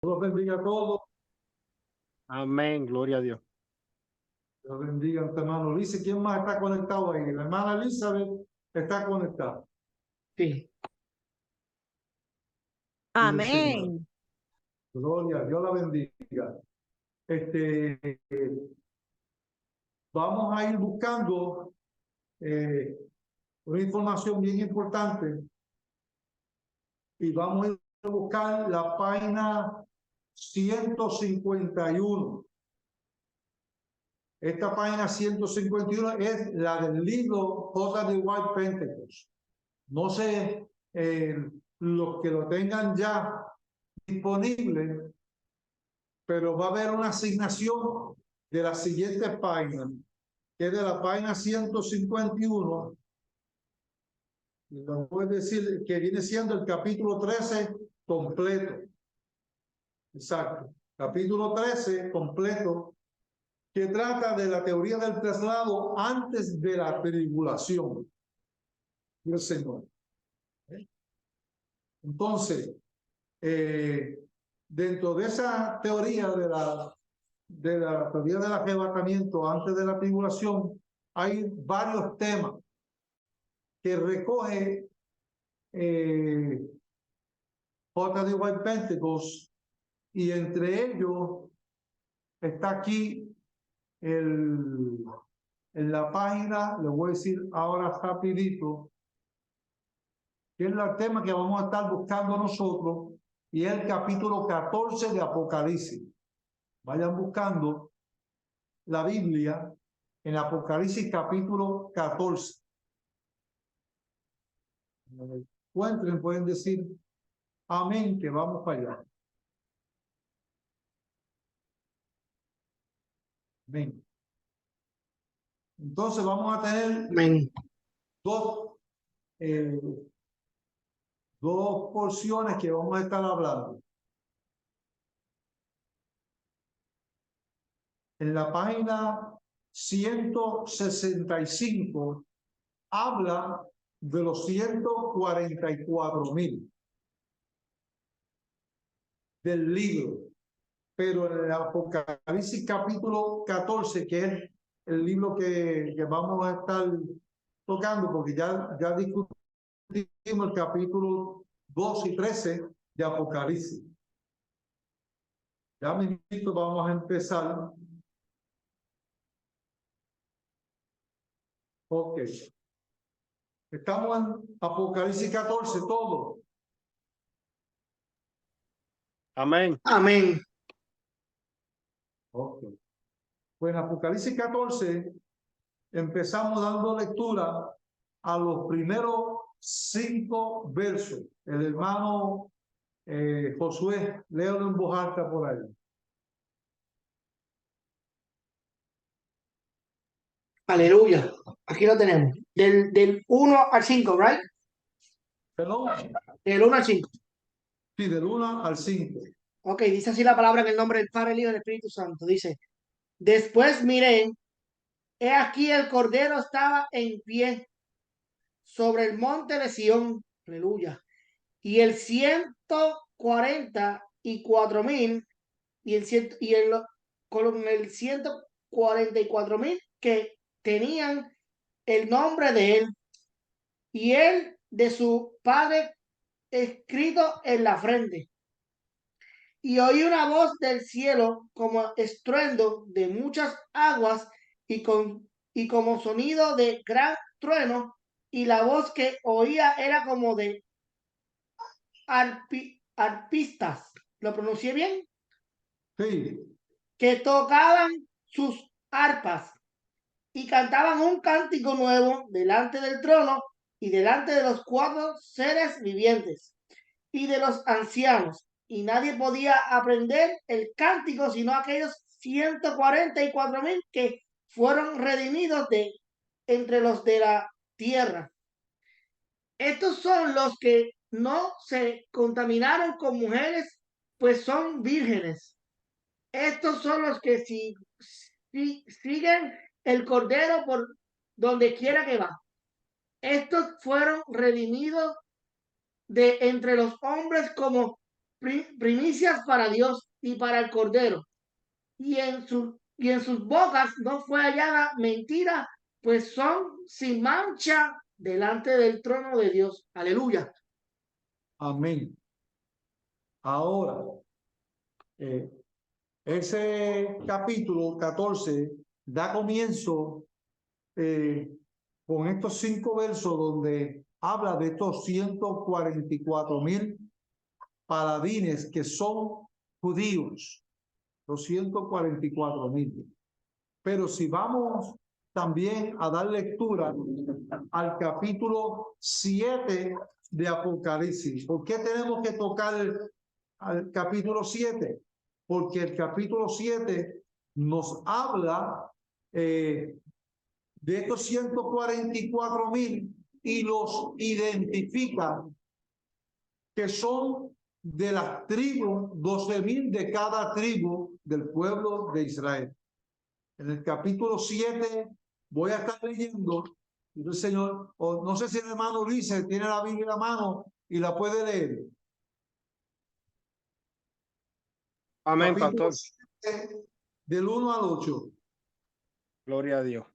Dios bendiga a todos. Amén, gloria a Dios. Dios bendiga a nuestro hermano Ulises. ¿Quién más está conectado ahí? La hermana Elizabeth está conectada. Sí. Amén. Amén. Gloria, Dios la bendiga. Vamos a ir buscando una información bien importante y vamos a ir a buscar la página 151. Esta página 151 es la del libro J. de White Pentecost. No sé, los que lo tengan ya disponible, pero va a haber una asignación de la siguiente página, que es de la página 151. Lo puedo decir que viene siendo el capítulo 13 completo. Exacto. Capítulo 13 completo, que trata de la teoría del traslado antes de la tribulación del Señor. Entonces, dentro de esa teoría de la teoría del arrebatamiento antes de la tribulación, hay varios temas que recoge J. de White Pentecost, y entre ellos está aquí en la página, le voy a decir ahora rapidito, que es el tema que vamos a estar buscando nosotros, y es el capítulo 14 de Apocalipsis. Vayan buscando la Biblia en Apocalipsis capítulo 14. Cuando lo encuentren, pueden decir amén, que vamos para allá. Amén. Entonces vamos a tener Amén. dos porciones que vamos a estar hablando. En la página 165 habla de los 144,000 del libro, pero en el Apocalipsis capítulo 14, que es el libro que vamos a estar tocando, porque ya discutimos el capítulo 12 y 13 de Apocalipsis. Ya mismo vamos a empezar. Ok. Estamos en Apocalipsis 14, todo. Amén. Amén. Ok. Pues en Apocalipsis 14 empezamos dando lectura a los primeros 5 versos. El hermano Josué, léalo en voz alta por ahí. Aleluya. Aquí lo tenemos. Del 1 al 5, ¿right? Perdón. Del 1 al 5. Sí, del 1 al 5. Ok, dice así la palabra en el nombre del Padre, el Hijo y del Espíritu Santo. Dice, después miré, he aquí el Cordero estaba en pie sobre el monte de Sión. Aleluya. Y el 144,000 con el 144,000 que tenían el nombre de él y él de su padre escrito en la frente. Y oí una voz del cielo como estruendo de muchas aguas y como sonido de gran trueno, y la voz que oía era como de arpistas. ¿Lo pronuncié bien? Sí. Que tocaban sus arpas y cantaban un cántico nuevo delante del trono y delante de los 4 seres vivientes y de los ancianos, y nadie podía aprender el cántico sino aquellos 144,000 que fueron redimidos de entre los de la tierra. Estos son los que no se contaminaron con mujeres, pues son vírgenes. Estos son los que siguen el Cordero por donde quiera que va. Estos fueron redimidos de entre los hombres como primicias para Dios y para el Cordero. Y en sus bocas no fue hallada mentira, pues son sin mancha delante del trono de Dios. Aleluya. Amén. Ahora, ese capítulo 14 da comienzo con estos 5 versos donde habla de estos 144,000 paladines que son judíos, los 144,000. Pero si vamos también a dar lectura al capítulo 7 de Apocalipsis, ¿por qué tenemos que tocar al capítulo 7? Porque el capítulo 7 nos habla de estos 144,000 y los identifica que son de las tribus, 12,000 de cada tribu del pueblo de Israel. En el capítulo 7 voy a estar leyendo, y el Señor, o no sé si el hermano Ulises tiene la Biblia en la mano y la puede leer. Amén, Capítulo pastor. 7, del 1 al 8. Gloria a Dios.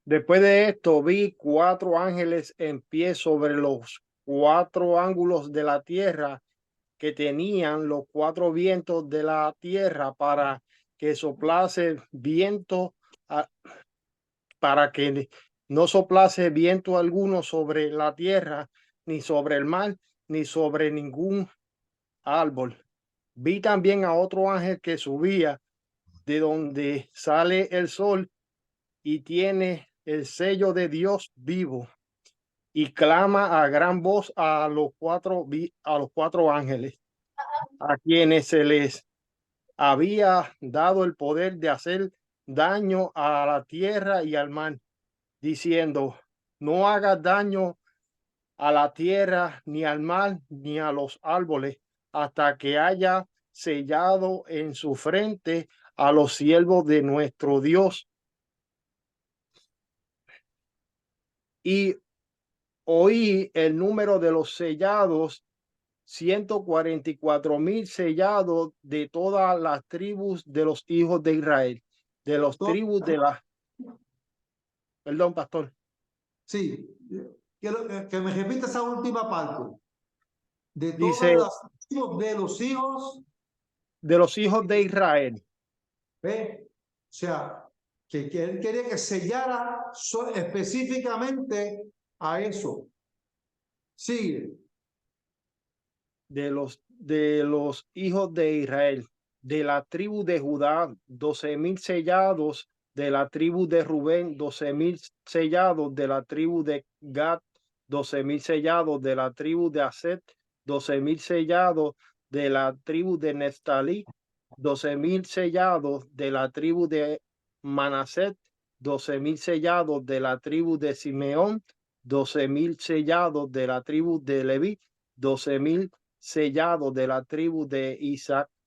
Después de esto vi 4 ángeles en pie sobre los 4 ángulos de la tierra, que tenían los 4 vientos de la tierra para que soplase viento, para que no soplase viento alguno sobre la tierra, ni sobre el mar, ni sobre ningún árbol. Vi también a otro ángel que subía de donde sale el sol y tiene el sello de Dios vivo, y clama a gran voz a los 4 ángeles, a quienes se les había dado el poder de hacer daño a la tierra y al mar, diciendo: no hagas daño a la tierra, ni al mar, ni a los árboles, hasta que haya sellado en su frente a los siervos de nuestro Dios. Y oí el número de los sellados, 144,000 sellados de todas las tribus de los hijos de Israel, de los tribus de la... Perdón, pastor. Sí, quiero que me repita esa última parte. De Dice, todas las tribus de los hijos, de los hijos de Israel. ¿ve? O sea, que él quería que sellara específicamente a eso. Sigue. De los hijos de Israel, de la tribu de Judá, 12,000 sellados; de la tribu de Rubén, 12,000 sellados; de la tribu de Gad, 12,000 sellados; de la tribu de Aset, 12,000 sellados; de la tribu de Neftalí, 12,000 sellados; de la tribu de Manaset, 12,000 sellados; de la tribu de Simeón, 12,000 sellados; de la tribu de Leví, 12,000 sellados; de la tribu de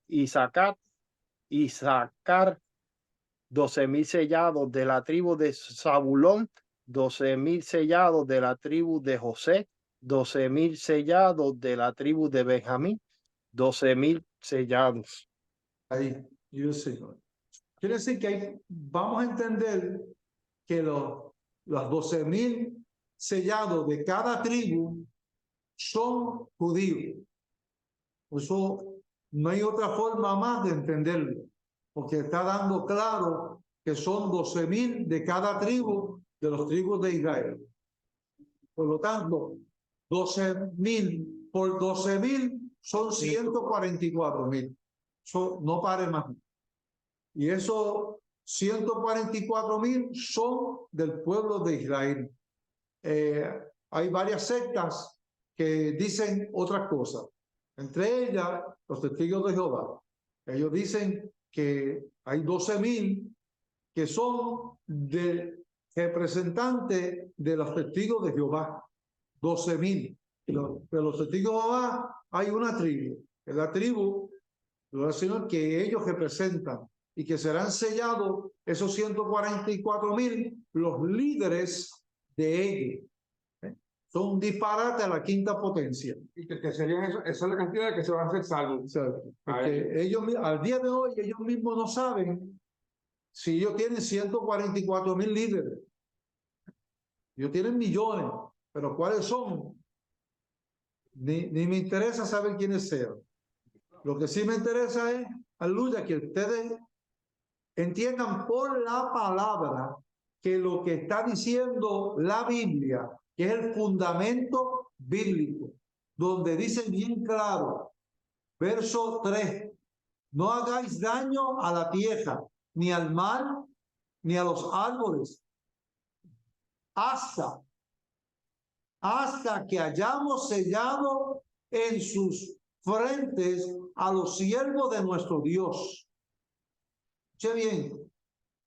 Isaacar, 12,000 sellados; de la tribu de Zabulón, 12,000 sellados; de la tribu de José, 12,000 sellados; de la tribu de Benjamín, 12,000 sellados. Ahí, yo Señor. Quiere decir que ahí vamos a entender que los 12,000 sellados de cada tribu son judíos. Eso no hay otra forma más de entenderlo, porque está dando claro que son 12,000 de cada tribu de los tribus de Israel. Por lo tanto, 12,000 por 12,000 son 144,000. Eso no pare más. Y esos 144,000 son del pueblo de Israel. Hay varias sectas que dicen otras cosas. Entre ellas, los testigos de Jehová. Ellos dicen que hay 12,000 que son representantes de los testigos de Jehová. 12,000. De los testigos de Jehová hay una tribu. Es la tribu, Señor, que ellos representan y que serán sellados esos 144,000, los líderes de ellos. Son un disparate a la quinta potencia. Y que serían eso, esa es la cantidad que se va a hacer salvo. O sea, A porque ellos, al día de hoy, ellos mismos no saben si ellos tienen 144,000 líderes. Ellos tienen millones, pero ¿cuáles son? Ni me interesa saber quiénes sean. Lo que sí me interesa es, aleluya, que ustedes entiendan por la palabra que lo que está diciendo la Biblia, que es el fundamento bíblico, donde dice bien claro, verso 3, no hagáis daño a la tierra, ni al mar, ni a los árboles, hasta que hayamos sellado en sus frentes a los siervos de nuestro Dios. Escuche bien,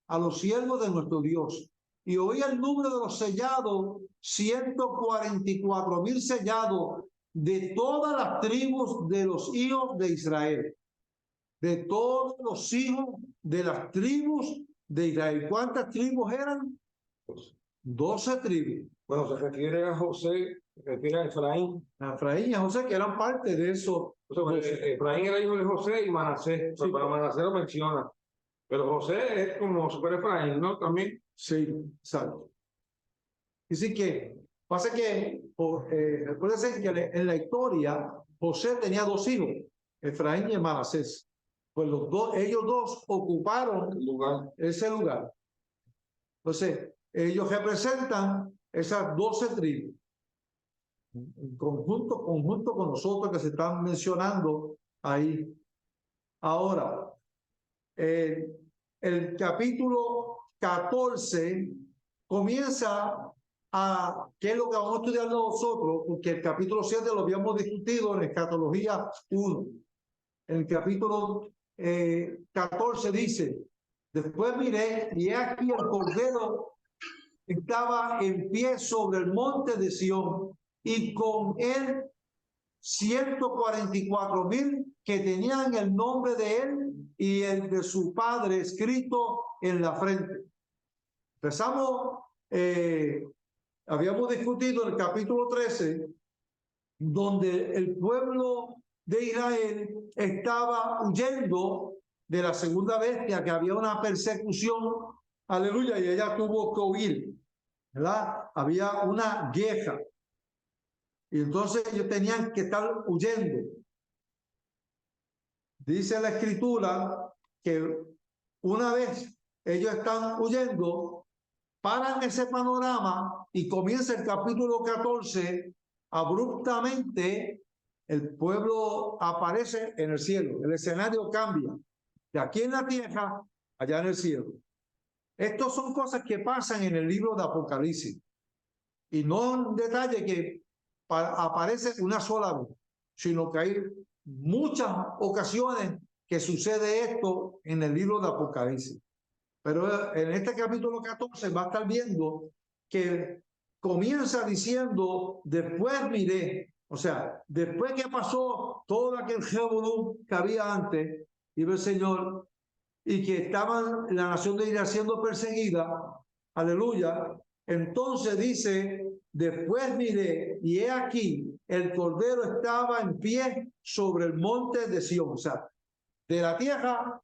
a los siervos de nuestro Dios. Y oí el número de los sellados, 144,000 sellados de todas las tribus de los hijos de Israel. De todos los hijos de las tribus de Israel. ¿Cuántas tribus eran? 12 tribus. Bueno, se refiere a José, se refiere a Efraín. A Efraín y a José, que eran parte de eso. O sea, Efraín era hijo de José y Manasés. Sí. Para Manasés lo menciona. Pero José es como super Efraín, ¿no? También. Sí, exacto. Así que pasa que, recuérdense que en la historia, José tenía 2 hijos, Efraín y Manasés. Pues ellos dos ocuparon ese lugar. Entonces, ellos representan esas 12 tribus. En conjunto con nosotros que se están mencionando ahí. Ahora, el capítulo 14 comienza a, ¿qué es lo que vamos a estudiar nosotros? Porque el capítulo 7 lo habíamos discutido en Escatología 1. En el capítulo 14 dice, después miré y he aquí el Cordero estaba en pie sobre el monte de Sión y con él 144,000 que tenían el nombre de él y el de su padre escrito en la frente. Empezamos, habíamos discutido en el capítulo 13, donde el pueblo de Israel estaba huyendo de la segunda bestia, que había una persecución, aleluya, y ella tuvo que huir, ¿verdad? Había una guerra. Y entonces ellos tenían que estar huyendo. Dice la escritura que una vez ellos están huyendo, paran ese panorama y comienza el capítulo 14, abruptamente el pueblo aparece en el cielo, el escenario cambia, de aquí en la tierra, allá en el cielo. Estas son cosas que pasan en el libro de Apocalipsis, y no en detalle que aparece una sola vez, sino que hay muchas ocasiones que sucede esto en el libro de Apocalipsis. Pero en este capítulo 14 va a estar viendo que comienza diciendo, después miré, o sea, después que pasó todo aquel revolú que había antes, iba el Señor, y que estaban la nación de Israel siendo perseguida, aleluya, entonces dice, después miré, y he aquí, el Cordero estaba en pie sobre el monte de Sión, o sea, de la tierra,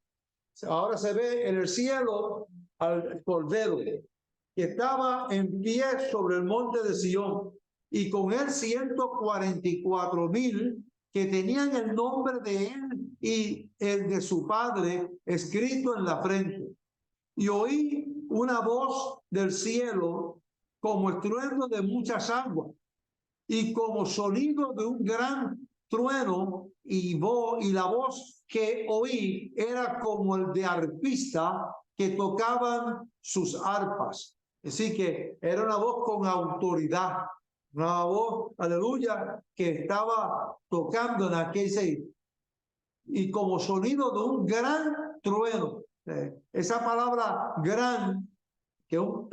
ahora se ve en el cielo al Cordero, que estaba en pie sobre el monte de Sión, y con él 144,000 que tenían el nombre de él y el de su padre escrito en la frente. Y oí una voz del cielo como estruendo de muchas aguas y como sonido de un gran trueno, y la voz que oí era como el de arpista que tocaban sus arpas. Así que era una voz con autoridad, una voz, aleluya, que estaba tocando en aquel y como sonido de un gran trueno. Esa palabra gran, que es un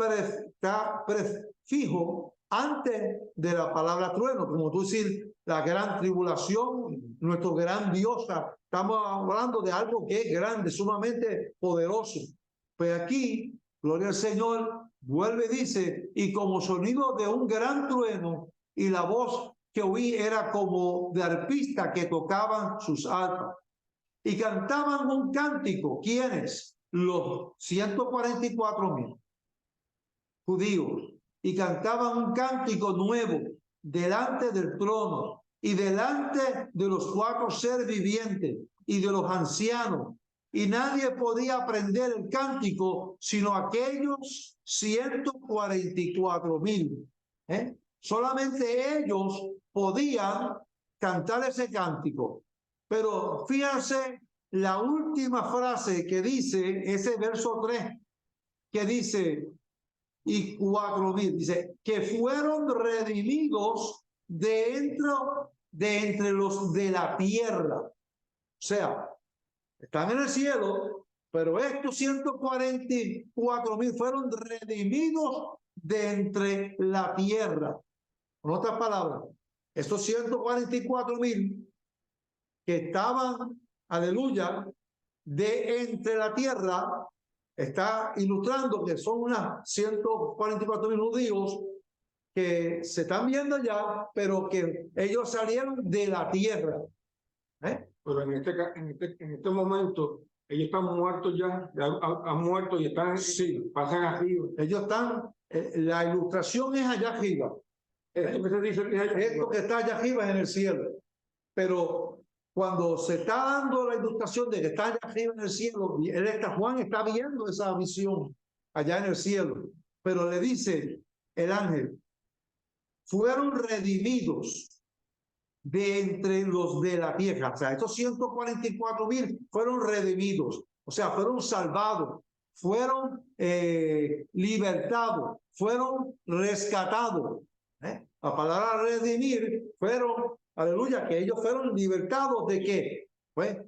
prefijo antes de la palabra trueno, como tú decir, la gran tribulación, nuestro gran Dios. Estamos hablando de algo que es grande, sumamente poderoso. Pues aquí, gloria al Señor, vuelve y dice, y como sonido de un gran trueno, y la voz que oí era como de arpistas que tocaban sus arpas. Y cantaban un cántico. ¿Quiénes? Los 144,000 judíos. Y cantaban un cántico nuevo delante del trono y delante de los 4 seres vivientes y de los ancianos. Y nadie podía aprender el cántico sino aquellos 144,000. Solamente ellos podían cantar ese cántico. Pero fíjense la última frase que dice ese verso 3, que dice, y 4,000, dice, que fueron redimidos de entre los de la tierra. O sea, están en el cielo, pero estos 144,000 fueron redimidos de entre la tierra. En otras palabras, estos 144,000 que estaban, aleluya, de entre la tierra, está ilustrando que son unas 144,000 judíos que se están viendo ya, pero que ellos salieron de la tierra. Pero en este momento, ellos están muertos ya, han muerto y están, sí, pasan arriba. Ellos están, la ilustración es allá arriba. Esto que está allá arriba es en el cielo. Pero cuando se está dando la ilustración de que está allá arriba en el cielo, Juan está viendo esa visión allá en el cielo. Pero le dice el ángel, fueron redimidos de entre los de la tierra. O sea, estos 144,000 fueron redimidos. O sea, fueron salvados, fueron libertados, fueron rescatados. La palabra redimir fueron, aleluya, que ellos fueron libertados de qué. Pues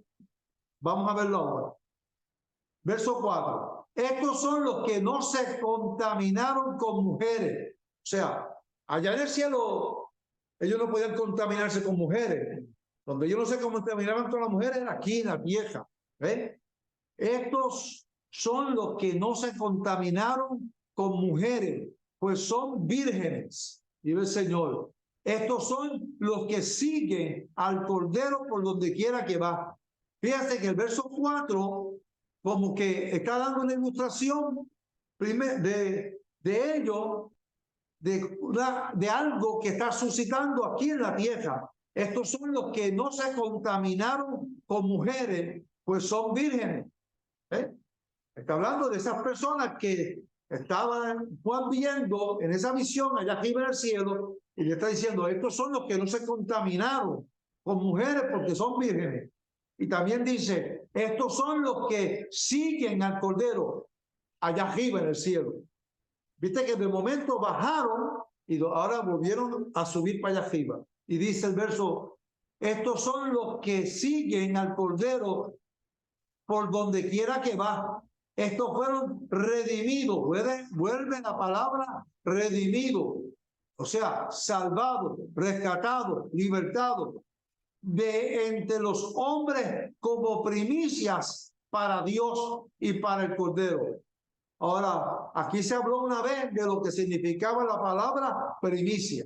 vamos a verlo ahora. Verso 4. Estos son los que no se contaminaron con mujeres. O sea, allá en el cielo ellos no podían contaminarse con mujeres. Donde ellos no se contaminaban con las mujeres era aquí en la tierra. Estos son los que no se contaminaron con mujeres, pues son vírgenes. Dice el Señor. Estos son los que siguen al Cordero por donde quiera que va. Fíjate que el verso 4 como que está dando una ilustración de ellos, de algo que está suscitando aquí en la tierra. Estos son los que no se contaminaron con mujeres, pues son vírgenes. Está hablando de esas personas que estaban Juan viendo en esa visión allá arriba en el cielo, y le está diciendo, estos son los que no se contaminaron con mujeres porque son vírgenes. Y también dice, estos son los que siguen al Cordero allá arriba en el cielo. Viste que de momento bajaron y ahora volvieron a subir para allá arriba. Y dice el verso, estos son los que siguen al Cordero por donde quiera que va. Estos fueron redimidos. Vuelve la palabra redimido. O sea, salvados, rescatados, libertados de entre los hombres como primicias para Dios y para el Cordero. Ahora, aquí se habló una vez de lo que significaba la palabra primicia.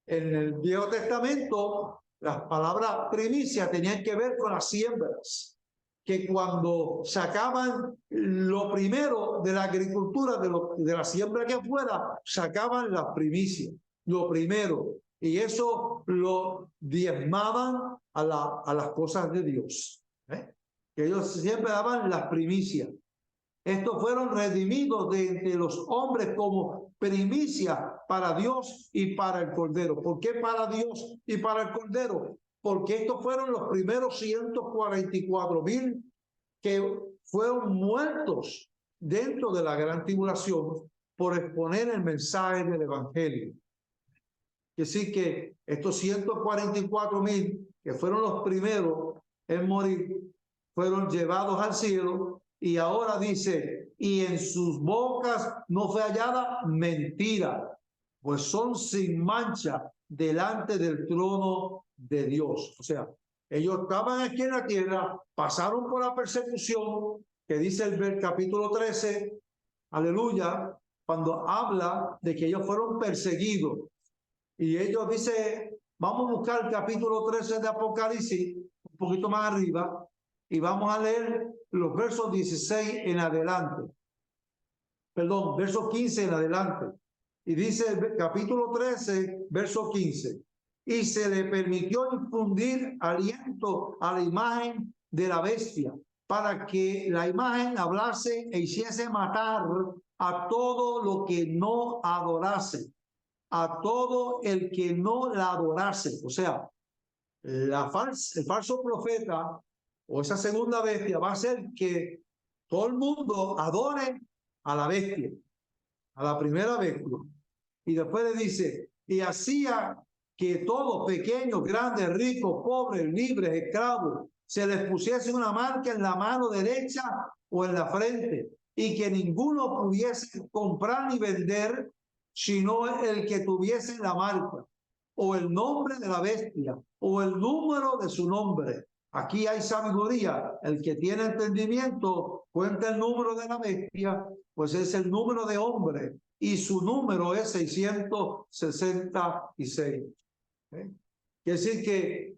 En el Viejo Testamento, las palabras primicia tenían que ver con las siembras, que cuando sacaban lo primero de la agricultura, de la siembra que fuera, sacaban las primicias, lo primero. Y eso lo diezmaban a las cosas de Dios. Que ellos siempre daban las primicias. Estos fueron redimidos de entre los hombres como primicia para Dios y para el Cordero. ¿Por qué para Dios y para el Cordero? Porque estos fueron los primeros 144,000 que fueron muertos dentro de la gran tribulación por exponer el mensaje del Evangelio. Que sí que estos 144,000 que fueron los primeros en morir fueron llevados al cielo. Y ahora dice, y en sus bocas no fue hallada mentira, pues son sin mancha delante del trono de Dios. O sea, ellos estaban aquí en la tierra, pasaron por la persecución, que dice el capítulo 13, aleluya, cuando habla de que ellos fueron perseguidos. Y ellos dicen, vamos a buscar el capítulo 13 de Apocalipsis, un poquito más arriba, y vamos a leer los versos 16 en adelante. Perdón, verso 15 en adelante. Y dice el capítulo 13, verso 15. Y se le permitió infundir aliento a la imagen de la bestia, para que la imagen hablase e hiciese matar a todo lo que no adorase, a todo el que no la adorase. O sea, el falso profeta o esa segunda bestia va a hacer que todo el mundo adore a la bestia, a la primera bestia. Y después le dice, y hacía que todos, pequeños, grandes, ricos, pobres, libres, esclavos, se les pusiese una marca en la mano derecha o en la frente, y que ninguno pudiese comprar ni vender, sino el que tuviese la marca, o el nombre de la bestia, o el número de su nombre. Aquí hay sabiduría. El que tiene entendimiento cuenta el número de la bestia, pues es el número de hombre, y su número es 666. Quiere decir que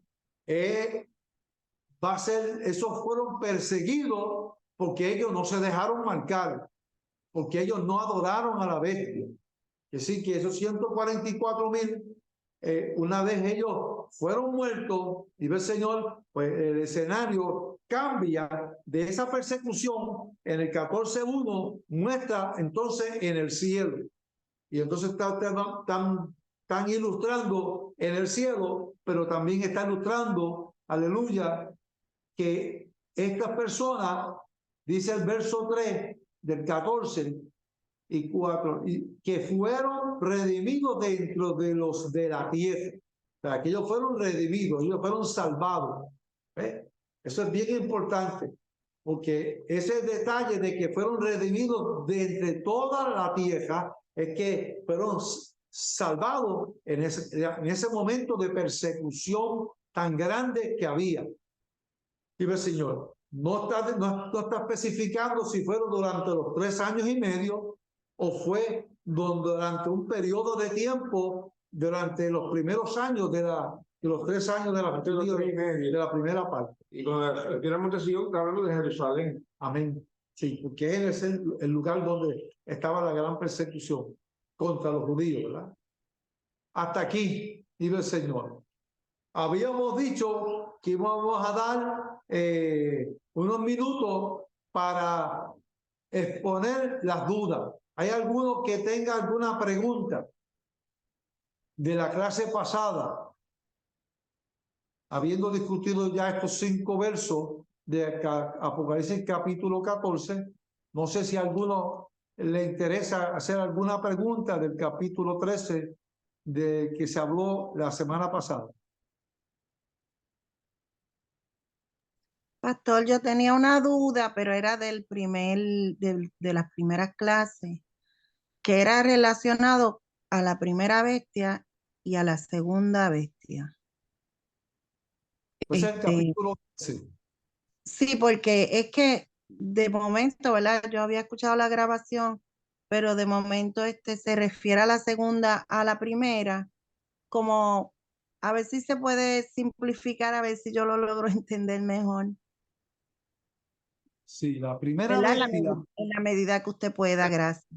va a ser, esos fueron perseguidos porque ellos no se dejaron marcar, porque ellos no adoraron a la bestia. Es decir, que esos 144,000, una vez ellos fueron muertos, y ve el Señor, pues el escenario cambia de esa persecución. En el 14:1 muestra entonces en el cielo. Y entonces están ilustrando en el cielo, pero también está ilustrando, aleluya, que estas personas, dice el verso 3 del 14:4, y que fueron redimidos dentro de los de la tierra. O sea, que ellos fueron redimidos, ellos fueron salvados. Eso es bien importante, porque ese detalle de que fueron redimidos de entre toda la tierra es que fueron salvados en ese momento de persecución tan grande que había. Y el Señor no está especificando si fueron durante los 3 años y medio o fue durante un periodo de tiempo durante los primeros años de los 3 años de la primera parte. Y cuando refiere a Monte Sion, está hablando de Jerusalén. Amén. Sí, porque es el lugar donde estaba la gran persecución contra los judíos, ¿verdad? Hasta aquí, dice el Señor. Habíamos dicho que íbamos a dar unos minutos para exponer las dudas. ¿Hay alguno que tenga alguna pregunta de la clase pasada? Habiendo discutido ya estos 5 versos de Apocalipsis capítulo 14, no sé si a alguno le interesa hacer alguna pregunta del capítulo 13 de que se habló la semana pasada. Pastor, yo tenía una duda, pero era de las primeras clases, que era relacionado a la primera bestia y a la segunda bestia. Pues el capítulo 13. Sí, porque es que de momento, ¿verdad? Yo había escuchado la grabación, pero de momento se refiere a la segunda, a la primera, como a ver si se puede simplificar, a ver si yo lo logro entender mejor. Sí, la primera ¿Verdad? bestia. En la medida que usted pueda, gracias.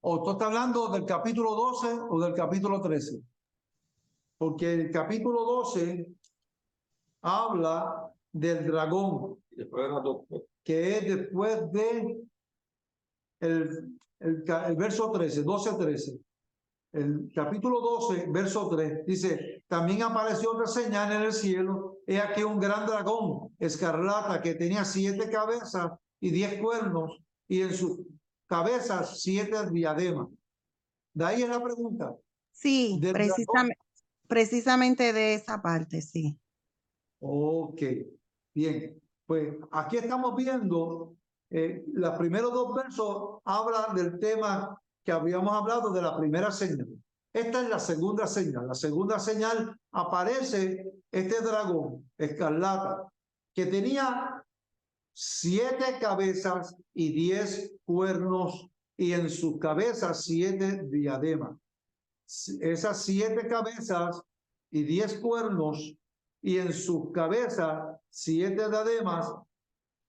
¿O tú estás hablando del capítulo 12 o del capítulo 13? Porque el capítulo 12 habla del dragón, que es después de el verso 13, 12-13. El capítulo 12, verso 3, dice, también apareció otra señal en el cielo, he aquí un gran dragón escarlata que tenía 7 cabezas y 10 cuernos, y en sus cabezas 7 diademas. De ahí es la pregunta. Sí, precisamente de esa parte, sí. Ok, bien. Pues aquí estamos viendo, los primeros 2 versos hablan del tema que habíamos hablado de la primera señal. Esta es la segunda señal. La segunda señal aparece este dragón escarlata que tenía 7 cabezas y 10 cuernos, y en sus cabezas 7 diademas. esas 7 cabezas y 10 cuernos, y en sus cabezas 7 diademas.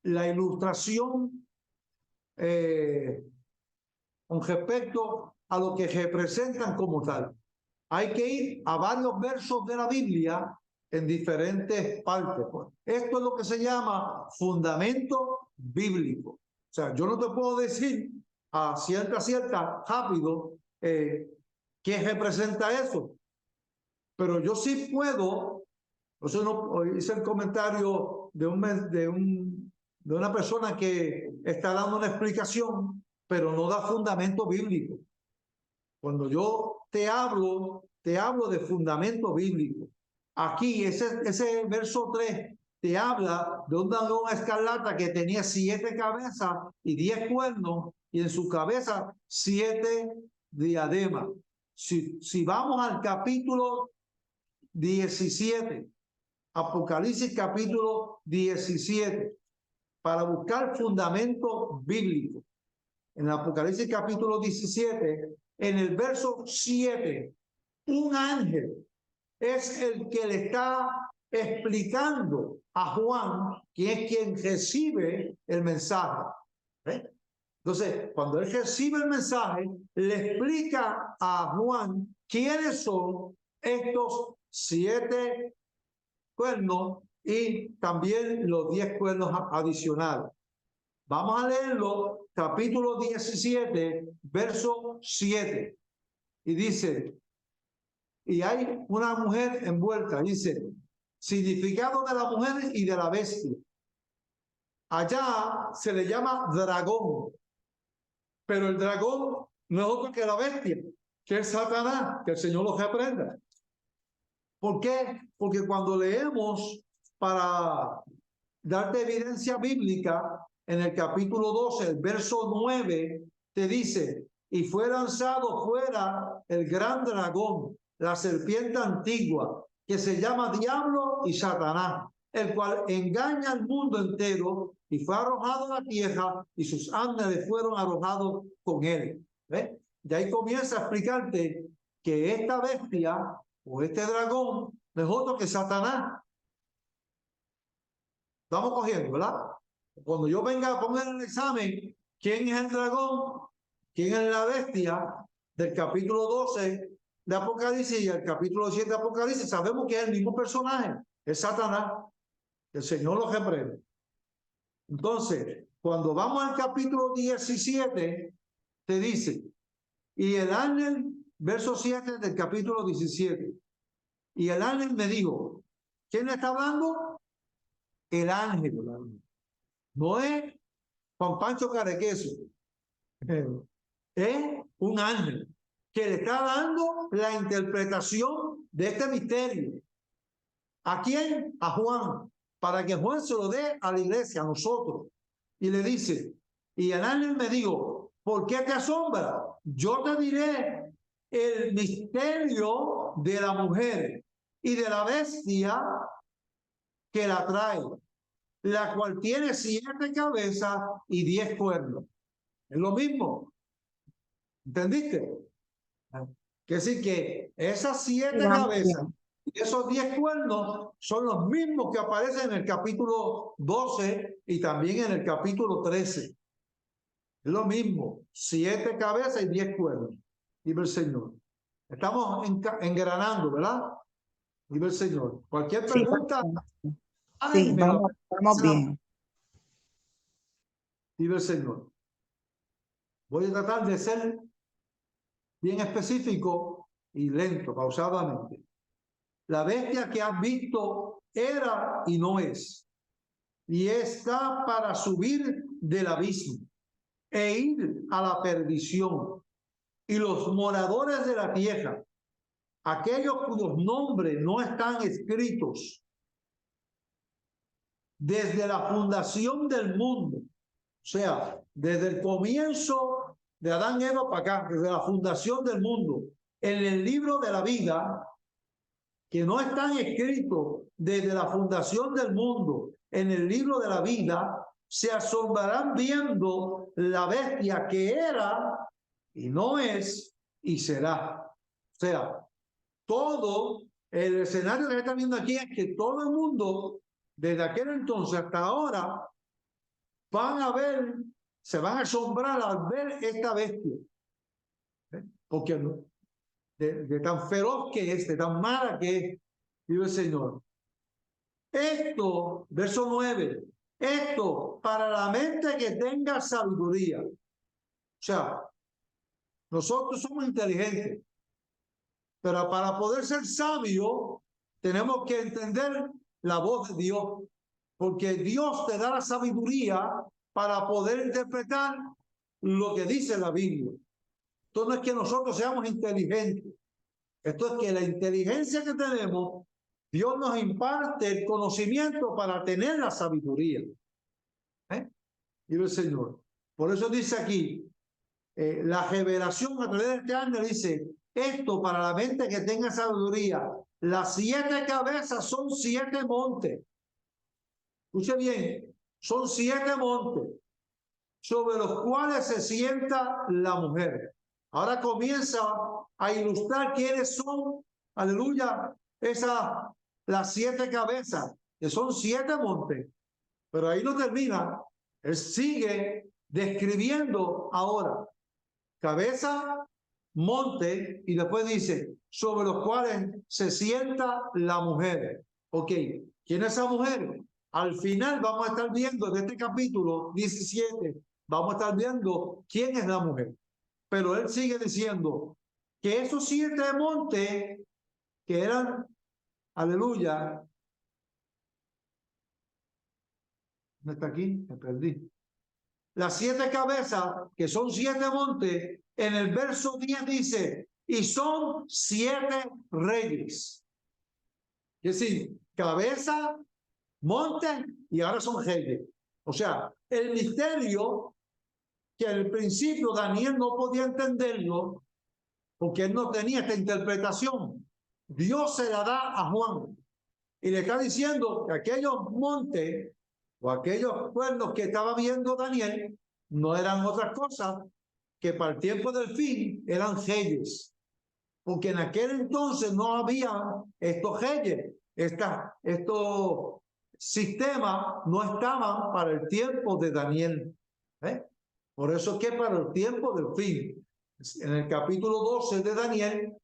La ilustración con respecto a lo que representan como tal. Hay que ir a varios versos de la Biblia en diferentes partes. Pues. Esto es lo que se llama fundamento bíblico. O sea, yo no te puedo decir a cierta, rápido, qué representa eso. Pero yo sí puedo, o sea, no, hice el comentario de una persona que está dando una explicación, pero no da fundamento bíblico. Cuando yo te hablo de fundamento bíblico. Aquí, ese verso 3 te habla de un dragón escarlata que tenía 7 cabezas y 10 cuernos, y en su cabeza 7 diademas. Si vamos al capítulo 17, Apocalipsis capítulo 17, para buscar fundamento bíblico. En Apocalipsis capítulo 17, en el verso 7, un ángel es el que le está explicando a Juan, que es quien recibe el mensaje. Entonces, cuando él recibe el mensaje, le explica a Juan quiénes son estos 7 cuernos y también los 10 cuernos adicionales. Vamos a leerlo, capítulo 17, verso 7. Y dice, y hay una mujer envuelta, dice, significado de la mujer y de la bestia. Allá se le llama dragón, pero el dragón no es otro que la bestia, que es Satanás, que el Señor lo reprenda. ¿Por qué? Porque cuando leemos para darte evidencia bíblica, en el capítulo 12, el verso 9, te dice, y fue lanzado fuera el gran dragón, la serpiente antigua, que se llama Diablo y Satanás, el cual engaña al mundo entero, y fue arrojado a la tierra, y sus ángeles fueron arrojados con él. ¿Ves? De ahí comienza a explicarte que esta bestia o este dragón no es otro que Satanás. Estamos cogiendo, ¿verdad? Cuando yo venga a poner el examen, ¿quién es el dragón? ¿Quién es la bestia? Del capítulo 12 de Apocalipsis y el capítulo 7 de Apocalipsis, sabemos que es el mismo personaje, es Satanás. El Señor lo reprende. Entonces, cuando vamos al capítulo 17, te dice, y el ángel, verso 7 del capítulo 17, y el ángel me dijo, ¿quién está hablando? El ángel. No es Juan Pancho Carequeso. Es un ángel que le está dando la interpretación de este misterio. ¿A quién? A Juan, para que Juan se lo dé a la iglesia, a nosotros. Y le dice, y el ángel me dijo, ¿por qué te asombra? Yo te diré el misterio de la mujer y de la bestia que la trae, la cual tiene 7 cabezas y 10 cuernos. Es lo mismo. ¿Entendiste? Quiere decir que esas 7 cabezas y esos 10 cuernos son los mismos que aparecen en el capítulo 12 y también en el capítulo 13. Es lo mismo, 7 cabezas y 10 cuernos. Vive el Señor. Estamos engranando, ¿verdad? Vive el Señor. Cualquier pregunta. Sí, vamos bien. Vive el Señor. Voy a tratar de ser bien específico y lento, pausadamente. La bestia que has visto era y no es, y está para subir del abismo e ir a la perdición. Y los moradores de la tierra, aquellos cuyos nombres no están escritos desde la fundación del mundo, o sea, desde el comienzo de Adán y Eva para acá, desde la fundación del mundo, en el libro de la vida, que no están escritos desde la fundación del mundo, en el libro de la vida, se asombrarán viendo la bestia que era y no es y será. sea, todo el escenario que se está viendo aquí es que todo el mundo, desde aquel entonces hasta ahora, van a ver, se van a asombrar al ver esta bestia. Porque de tan feroz que es, de tan mala que es, dice el Señor. Esto, verso 9, esto para la mente que tenga sabiduría. O sea, nosotros somos inteligentes, pero para poder ser sabios tenemos que entender la voz de Dios, porque Dios te da la sabiduría para poder interpretar lo que dice la Biblia. Esto no es que nosotros seamos inteligentes, esto es que la inteligencia que tenemos, Dios nos imparte el conocimiento para tener la sabiduría. Dice el Señor. Por eso dice aquí, la revelación a través de este ángel dice, esto para la mente que tenga sabiduría, las 7 cabezas son 7 montes. Escuche bien, son 7 montes sobre los cuales se sienta la mujer. Ahora comienza a ilustrar quiénes son, aleluya, las 7 cabezas, que son 7 montes. Pero ahí no termina, él sigue describiendo ahora cabeza, monte, y después dice, sobre los cuales se sienta la mujer. Ok, ¿quién es esa mujer? Al final vamos a estar viendo en este capítulo 17, vamos a estar viendo quién es la mujer. Pero él sigue diciendo que esos 7 montes que eran, aleluya, ¿no está aquí? Me perdí. Las 7 cabezas, que son 7 montes, en el verso 10 dice, y son 7 reyes. Es decir, cabeza, monte y ahora son reyes. O sea, el misterio que al principio Daniel no podía entenderlo, porque él no tenía esta interpretación. Dios se la da a Juan y le está diciendo que aquellos montes o aquellos cuernos que estaba viendo Daniel no eran otras cosas que para el tiempo del fin eran reyes, porque en aquel entonces no había estos reyes, estos sistemas no estaban para el tiempo de Daniel. Por eso es que para el tiempo del fin, en el capítulo 12 de Daniel,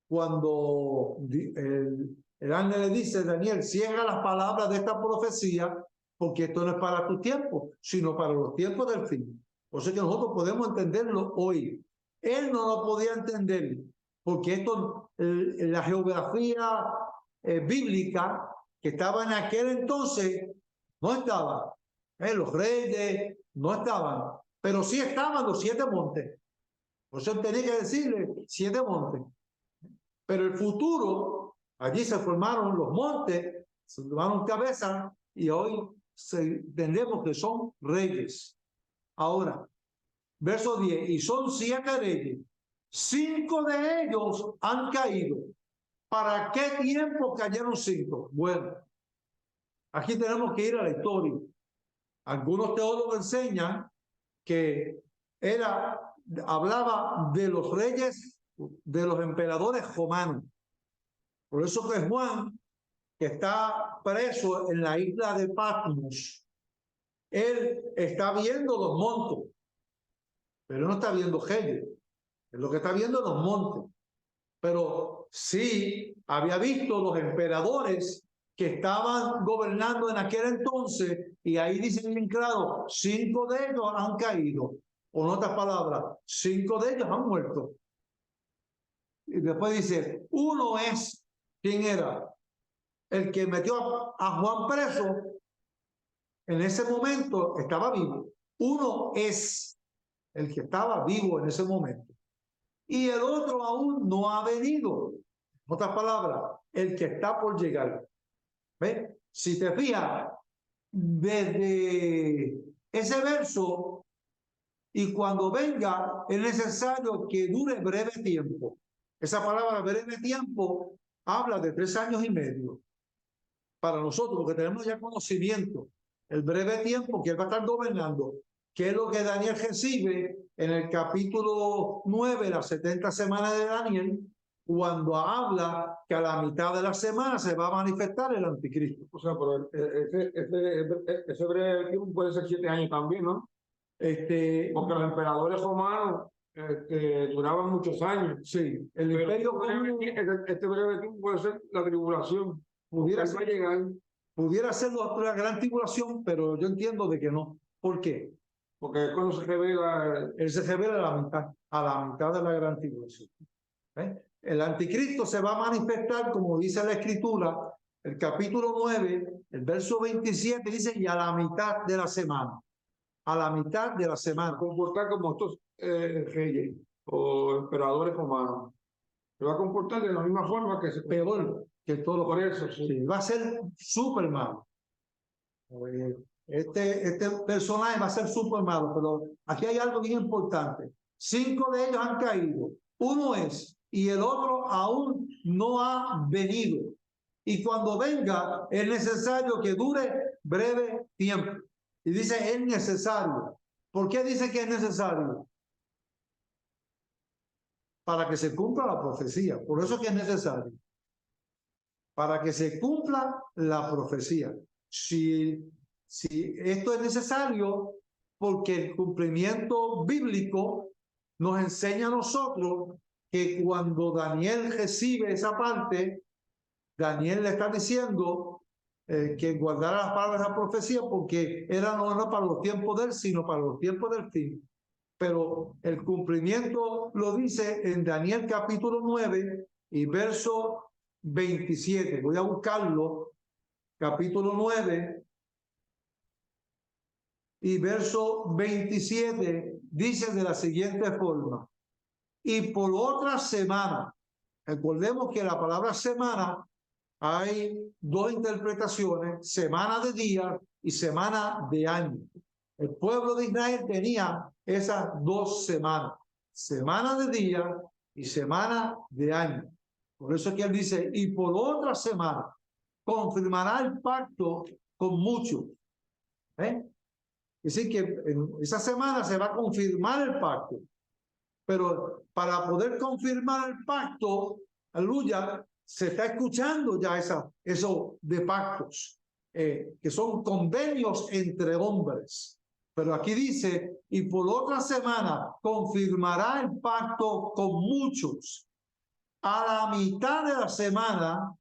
cuando el ángel le dice, Daniel, cierra las palabras de esta profecía, porque esto no es para tu tiempo, sino para los tiempos del fin. O sea que nosotros podemos entenderlo hoy. Él no lo podía entender, porque esto, la geografía bíblica que estaba en aquel entonces, no estaba. Los reyes no estaban, pero sí estaban los 7 montes. Por eso tenía que decirle 7 montes. Pero el futuro, allí se formaron los montes, se formaron cabezas y hoy entendemos que son reyes. Ahora, verso 10, y son 7 reyes, 5 de ellos han caído. ¿Para qué tiempo cayeron 5? Bueno, aquí tenemos que ir a la historia. Algunos teólogos enseñan que hablaba de los reyes, de los emperadores romanos. Por eso que Juan, que está preso en la isla de Patmos, él está viendo los montes, pero no está viendo reyes, es lo que está viendo los montes. Pero sí había visto los emperadores que estaban gobernando en aquel entonces, y ahí dicen bien claro, 5 de ellos han caído, o en otras palabras, 5 de ellos han muerto. Y después dice, uno es, ¿quién era? El que metió a Juan preso, en ese momento estaba vivo. Uno es el que estaba vivo en ese momento. Y el otro aún no ha venido. En otras palabras, el que está por llegar. ¿Ves? Si te fijas, desde ese verso, y cuando venga, es necesario que dure breve tiempo. Esa palabra breve tiempo habla de 3 años y medio. Para nosotros, porque tenemos ya conocimiento, el breve tiempo que él va a estar gobernando, que es lo que Daniel recibe en el capítulo 9, las 70 semanas de Daniel, cuando habla que a la mitad de la semana se va a manifestar el anticristo. O sea, pero ese breve tiempo puede ser 7 años también, ¿no? Porque los emperadores romanos duraban muchos años. Sí, el Pero imperio romano este breve tiempo puede ser la tribulación. pudiera Porque él va a llegar, pudiera ser la gran tribulación, pero yo entiendo de que no. ¿Por qué? porque es cuando se revela. Él se revela a la mitad de la gran tribulación. El anticristo se va a manifestar, como dice la escritura, el capítulo 9, el verso 27, dice, y a la mitad de la semana. A la mitad de la semana. Comportar como estos reyes o emperadores romanos. Se va a comportar de la misma forma que se Peor que todo lo por eso. sí, va a ser súper malo. Este personaje va a ser súper malo, pero aquí hay algo bien importante. 5 de ellos han caído. Uno es, y el otro aún no ha venido. Y cuando venga, es necesario que dure breve tiempo. Y dice, es necesario. ¿Por qué dice que es necesario? Para que se cumpla la profecía. Por eso que es necesario. Para que se cumpla la profecía. Si esto es necesario, porque el cumplimiento bíblico nos enseña a nosotros que cuando Daniel recibe esa parte, Daniel le está diciendo que guardara las palabras de la profecía porque era no para los tiempos de él, sino para los tiempos del fin. Pero el cumplimiento lo dice en Daniel capítulo 9 y verso 27. Voy a buscarlo. Capítulo 9 y verso 27 dice de la siguiente forma. Y por otra semana, recordemos que la palabra semana hay 2 interpretaciones, semana de día y semana de año. El pueblo de Israel tenía esas 2 semanas, semana de día y semana de año. Por eso es que él dice, y por otra semana confirmará el pacto con muchos. Es decir, que en esa semana se va a confirmar el pacto. Pero para poder confirmar el pacto, aleluya, se está escuchando ya eso de pactos, que son convenios entre hombres. Pero aquí dice, y por otra semana confirmará el pacto con muchos. A la mitad de la semana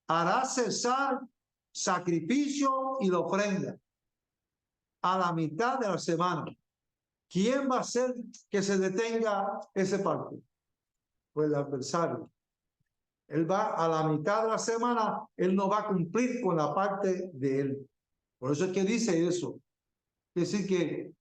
hará cesar sacrificio y la ofrenda. A la mitad de la semana. ¿Quién va a hacer que se detenga ese pacto? Pues el adversario. Él va a la mitad de la semana, él no va a cumplir con la parte de él. Por eso es que dice eso. Es decir que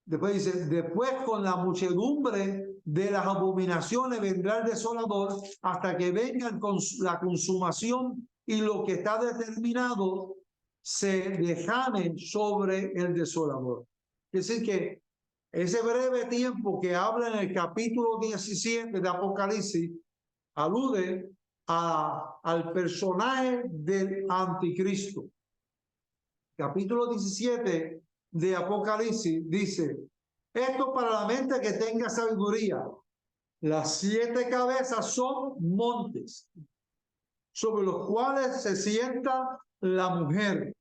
después dice, después con la muchedumbre de las abominaciones vendrá el desolador hasta que venga la consumación y lo que está determinado se dejame sobre el desolador. Es decir que ese breve tiempo que habla en el capítulo 17 de Apocalipsis alude al personaje del anticristo. Capítulo 17 de Apocalipsis dice, esto para la mente que tenga sabiduría. Las 7 cabezas son montes, sobre los cuales se sienta la mujer.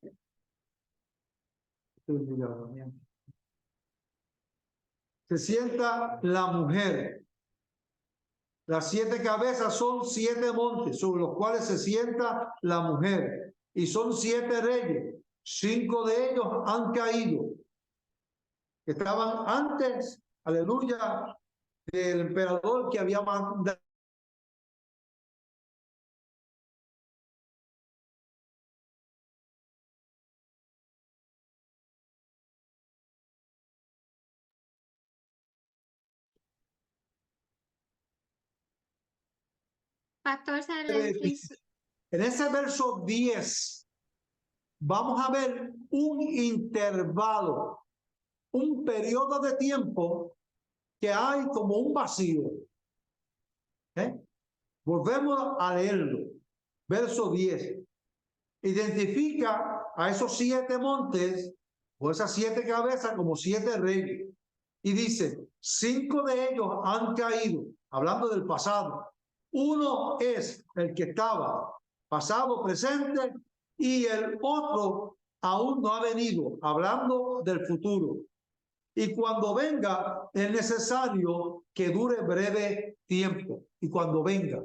Se sienta la mujer. Las 7 cabezas son 7 montes sobre los cuales se sienta la mujer. Y son 7 reyes. 5 de ellos han caído. Estaban antes, aleluya, del emperador que había mandado. Pastor, silencio. En ese verso 10 vamos a ver un intervalo, un periodo de tiempo que hay como un vacío. Volvemos a leerlo. Verso 10. Identifica a esos 7 montes o esas 7 cabezas como 7 reyes. y dice, 5 de ellos han caído, hablando del pasado. Uno es el que estaba pasado, presente, y el otro aún no ha venido, hablando del futuro. Y cuando venga, es necesario que dure breve tiempo. Y cuando venga,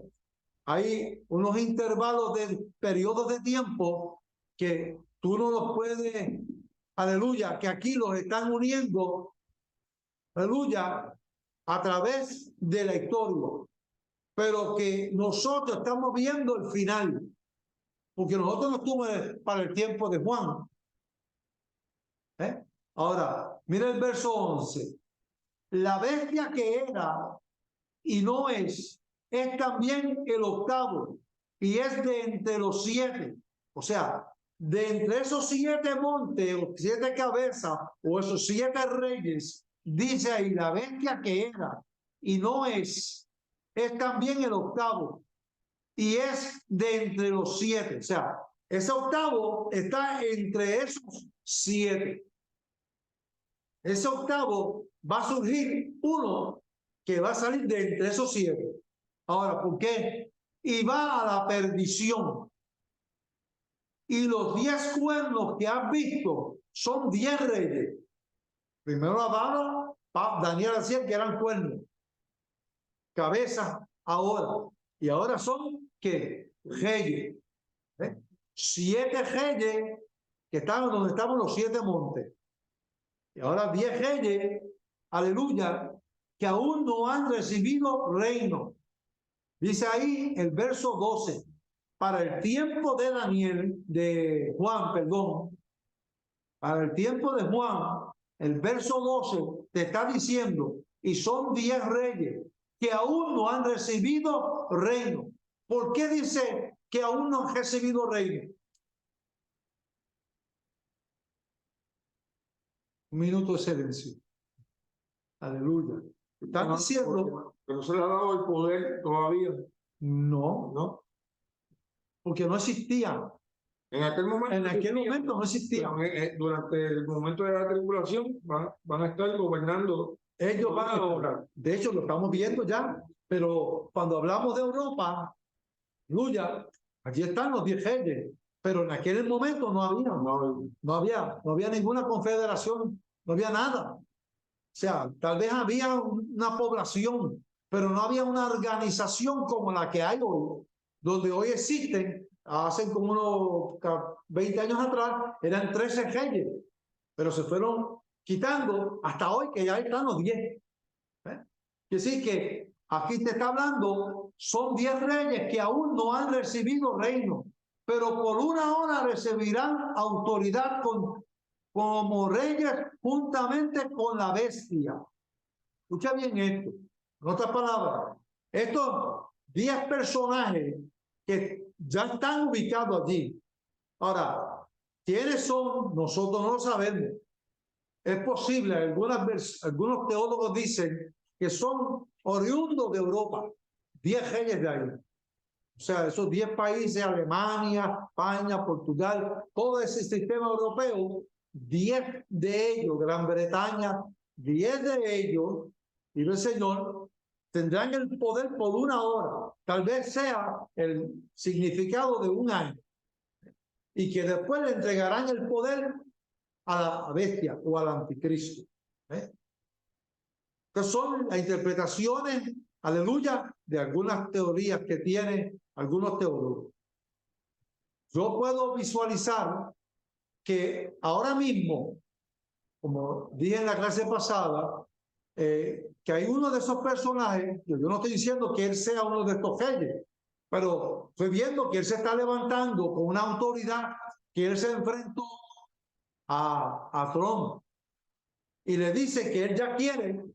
hay unos intervalos de periodos de tiempo que tú no los puedes, aleluya, que aquí los están uniendo, aleluya, a través de la historia. Pero que nosotros estamos viendo el final, porque nosotros no estuvimos para el tiempo de Juan. Ahora, mira el verso 11. La bestia que era y no es también el octavo, y es de entre los 7. O sea, de entre esos 7 montes, o 7 cabezas, o esos 7 reyes, dice ahí, la bestia que era y no es también el octavo, y es de entre los 7. O sea, ese octavo está entre esos 7. Ese octavo va a surgir uno que va a salir de entre esos 7. Ahora, ¿por qué? Y va a la perdición. Y los 10 cuernos que has visto son 10 reyes. Primero hablaba Daniel decía que eran cuernos. Cabezas ahora. Y ahora son, ¿qué? Reyes. 7 reyes que están donde estaban los 7 montes. Y ahora 10 reyes, aleluya, que aún no han recibido reino. Dice ahí el verso 12, para el tiempo de Juan, para el tiempo de Juan, el verso 12 te está diciendo, y son 10 reyes que aún no han recibido reino. ¿Por qué dice que aún no han recibido reino? Un minuto de silencio. Aleluya. Están diciendo que no se le ha dado el poder todavía. No, ¿No? porque no existían. En aquel momento no existían. Durante el momento de la tribulación van a estar gobernando. Ellos van a obrar. De hecho, lo estamos viendo ya. Pero cuando hablamos de Europa, aleluya, aquí están los 10 reyes. Pero en aquel momento no había ninguna confederación, no había nada. O sea, tal vez había una población, pero no había una organización como la que hay hoy, donde hoy existen, hace como unos 20 años atrás, eran 13 reyes, pero se fueron quitando hasta hoy que ya están los 10. Quiere decir que aquí te está hablando, son 10 reyes que aún no han recibido reino, pero por una hora recibirán autoridad como reyes juntamente con la bestia. Escucha bien esto. En otras palabras, estos 10 personajes que ya están ubicados allí. Ahora, ¿quiénes son? Nosotros no lo sabemos. Es posible, algunos teólogos dicen que son oriundos de Europa, 10 reyes de ahí. O sea, esos 10 países, Alemania, España, Portugal, todo ese sistema europeo, 10 de ellos, Gran Bretaña, 10 de ellos, y el Señor, tendrán el poder por una hora. Tal vez sea el significado de un año. Y que después le entregarán el poder a la bestia o al anticristo. Estas son las interpretaciones, aleluya, de algunas teorías que tienen algunos teólogos. Yo puedo visualizar que ahora mismo, como dije en la clase pasada, que hay uno de esos personajes, yo no estoy diciendo que él sea uno de estos reyes, pero estoy viendo que él se está levantando con una autoridad, que él se enfrentó a Trump y le dice que él ya quiere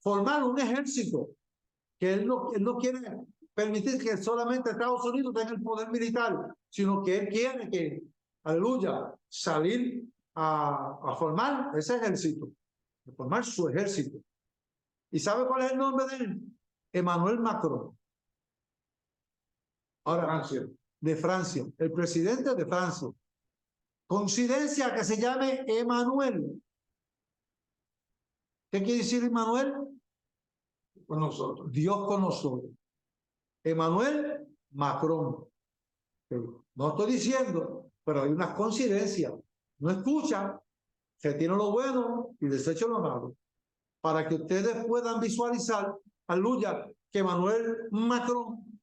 formar un ejército, que él no quiere permitir que solamente Estados Unidos tenga el poder militar, sino que él quiere que, aleluya, salir a formar ese ejército, a formar su ejército. ¿Y sabe cuál es el nombre de él? Emmanuel Macron. Ahora, Francia. De Francia, el presidente de Francia. Coincidencia que se llame Emmanuel. ¿Qué quiere decir Emmanuel? Con nosotros. Dios con nosotros. Emmanuel, Macron. No estoy diciendo, pero hay unas coincidencias. No escuchan, se tiene lo bueno y desecha lo malo. Para que ustedes puedan visualizar, aleluya, que Emmanuel Macron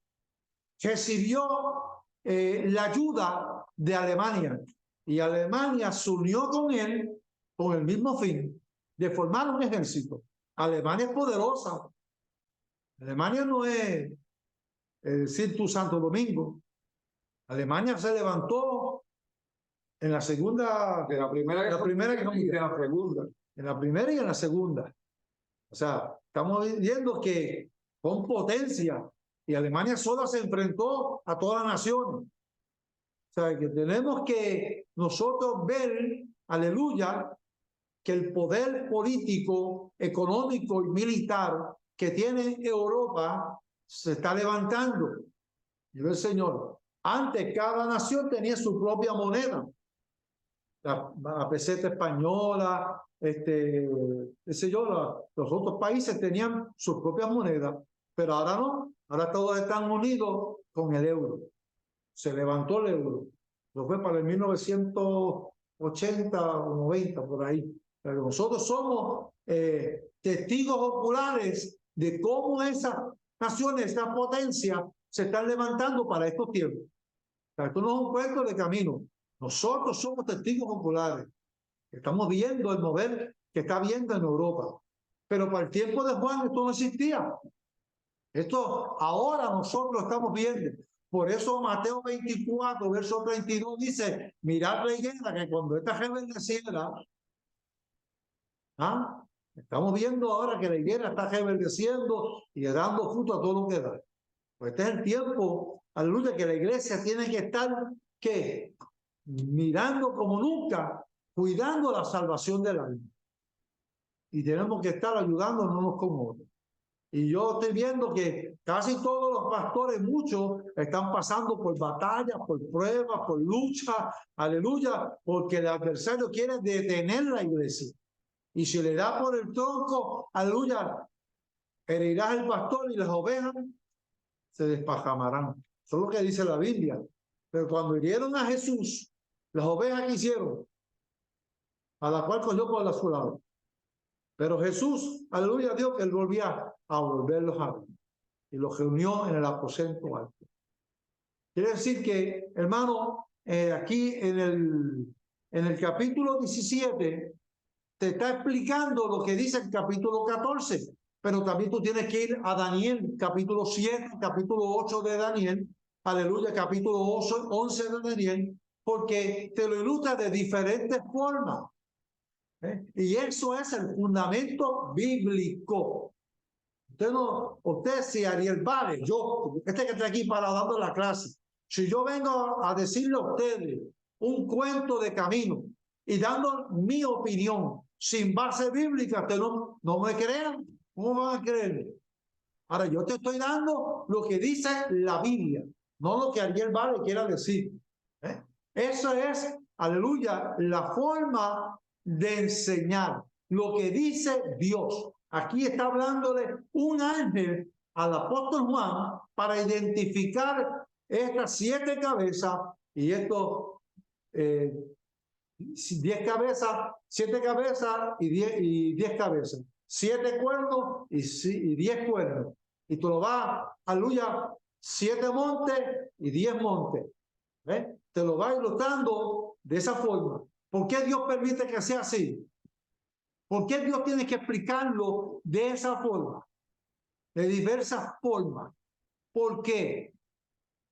recibió la ayuda de Alemania y Alemania se unió con él con el mismo fin de formar un ejército. Alemania es poderosa. Alemania no es decir tu Santo Domingo. Alemania se levantó en la segunda, De la primera la primera guerra y de mundial. la segunda. En la primera y en la segunda. O sea, estamos viendo que con potencia y Alemania sola se enfrentó a todas las naciones. O sea, que tenemos que nosotros ver, aleluya, que el poder político, económico y militar que tiene Europa se está levantando. Y el Señor, antes cada nación tenía su propia moneda. La peseta española, qué sé yo, los otros países tenían sus propias monedas, pero ahora no, ahora todos están unidos con el euro. Se levantó el euro. Eso fue para el 1980 o 90, por ahí. Pero nosotros somos testigos oculares de cómo esas naciones, esas potencias se están levantando para estos tiempos. O sea, esto no es un cuento de camino. Nosotros somos testigos oculares. Estamos viendo el mover que está viendo en Europa. Pero para el tiempo de Juan esto no existía. Esto ahora nosotros lo estamos viendo. Por eso Mateo 24, verso 32 dice, mirad la higuera que cuando esta reverdeciera, ¿ah? Estamos viendo ahora que la higuera está reverdeciendo y dando fruto a todo lo que da. Pues este es el tiempo, aleluya, que la iglesia tiene que estar, ¿qué? Mirando como nunca, cuidando la salvación del alma. Y tenemos que estar ayudándonos unos con otros. Y yo estoy viendo que casi todos los pastores, muchos, están pasando por batallas, por pruebas, por luchas, aleluya, porque el adversario quiere detener la iglesia. Y si le da por el tronco, aleluya, herirás el pastor y las ovejas se desparramarán. Eso es lo que dice la Biblia. Pero cuando hirieron a Jesús, las ovejas que hicieron, a la cual cogió por su lado. Pero Jesús, aleluya, Dios, que él volvía a volverlos a ver. Y los reunió en el aposento alto. Quiere decir que, hermano, aquí en el capítulo 17, te está explicando lo que dice el capítulo 14. Pero también tú tienes que ir a Daniel, capítulo 7, capítulo 8 de Daniel, aleluya, capítulo 11 de Daniel, porque te lo ilustra de diferentes formas. Y eso es el fundamento bíblico. Usted si Ariel Vale, yo, que está aquí para dando la clase, si yo vengo a decirle a ustedes un cuento de camino y dando mi opinión sin base bíblica, ustedes no me crean, ¿cómo me van a creer? Ahora yo te estoy dando lo que dice la Biblia, no lo que Ariel Vale quiera decir. Eso es, aleluya, la forma de enseñar lo que dice Dios. Aquí está hablándole un ángel al apóstol Juan para identificar estas 7 cabezas y estos 10 cabezas, 7 cabezas y 10 cabezas, 7 cuernos y 10 cuernos. Y tú lo vas, aleluya, 7 montes y 10 montes. Te lo va ilustrando de esa forma. ¿Por qué Dios permite que sea así? ¿Por qué Dios tiene que explicarlo de esa forma? De diversas formas. ¿Por qué?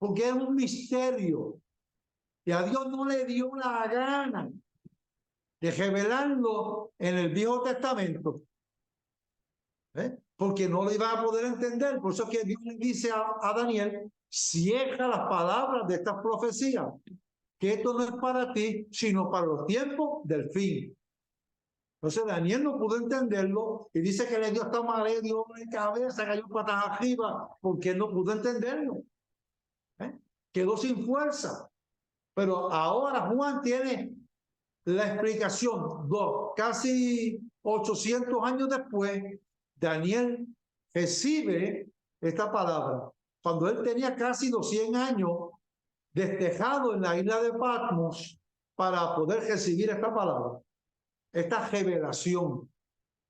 Porque es un misterio. Y a Dios no le dio la gana de revelarlo en el Viejo Testamento. Porque no lo iba a poder entender. Por eso es que Dios le dice a Daniel, cierra las palabras de estas profecías, que esto no es para ti, sino para los tiempos del fin. Entonces Daniel no pudo entenderlo y dice que le dio hasta mareo, dio de cabeza, cayó patas arriba, porque él no pudo entenderlo. Quedó sin fuerza. Pero ahora Juan tiene la explicación. Casi 800 años después, Daniel recibe esta palabra. Cuando él tenía casi 200 años despejado en la isla de Patmos para poder recibir esta palabra, esta revelación.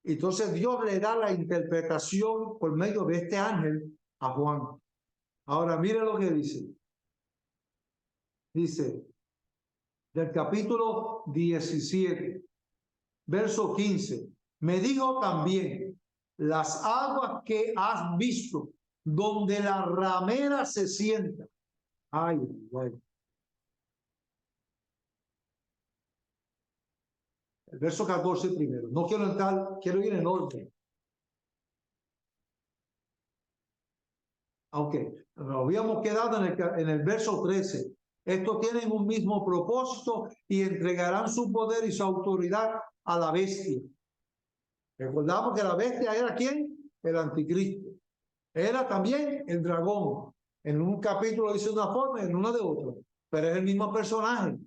Entonces Dios le da la interpretación por medio de este ángel a Juan. Ahora mire lo que dice. Dice, del capítulo 17, verso 15, me dijo también, las aguas que has visto, donde la ramera se sienta. Ay, bueno. El verso 14 primero. No quiero entrar, quiero ir en orden. Aunque nos habíamos quedado en el verso 13. Estos tienen un mismo propósito y entregarán su poder y su autoridad a la bestia. Recordamos que la bestia era ¿quién? El anticristo. Era también el dragón. En un capítulo dice de una forma y en una de otra. Pero es el mismo personaje.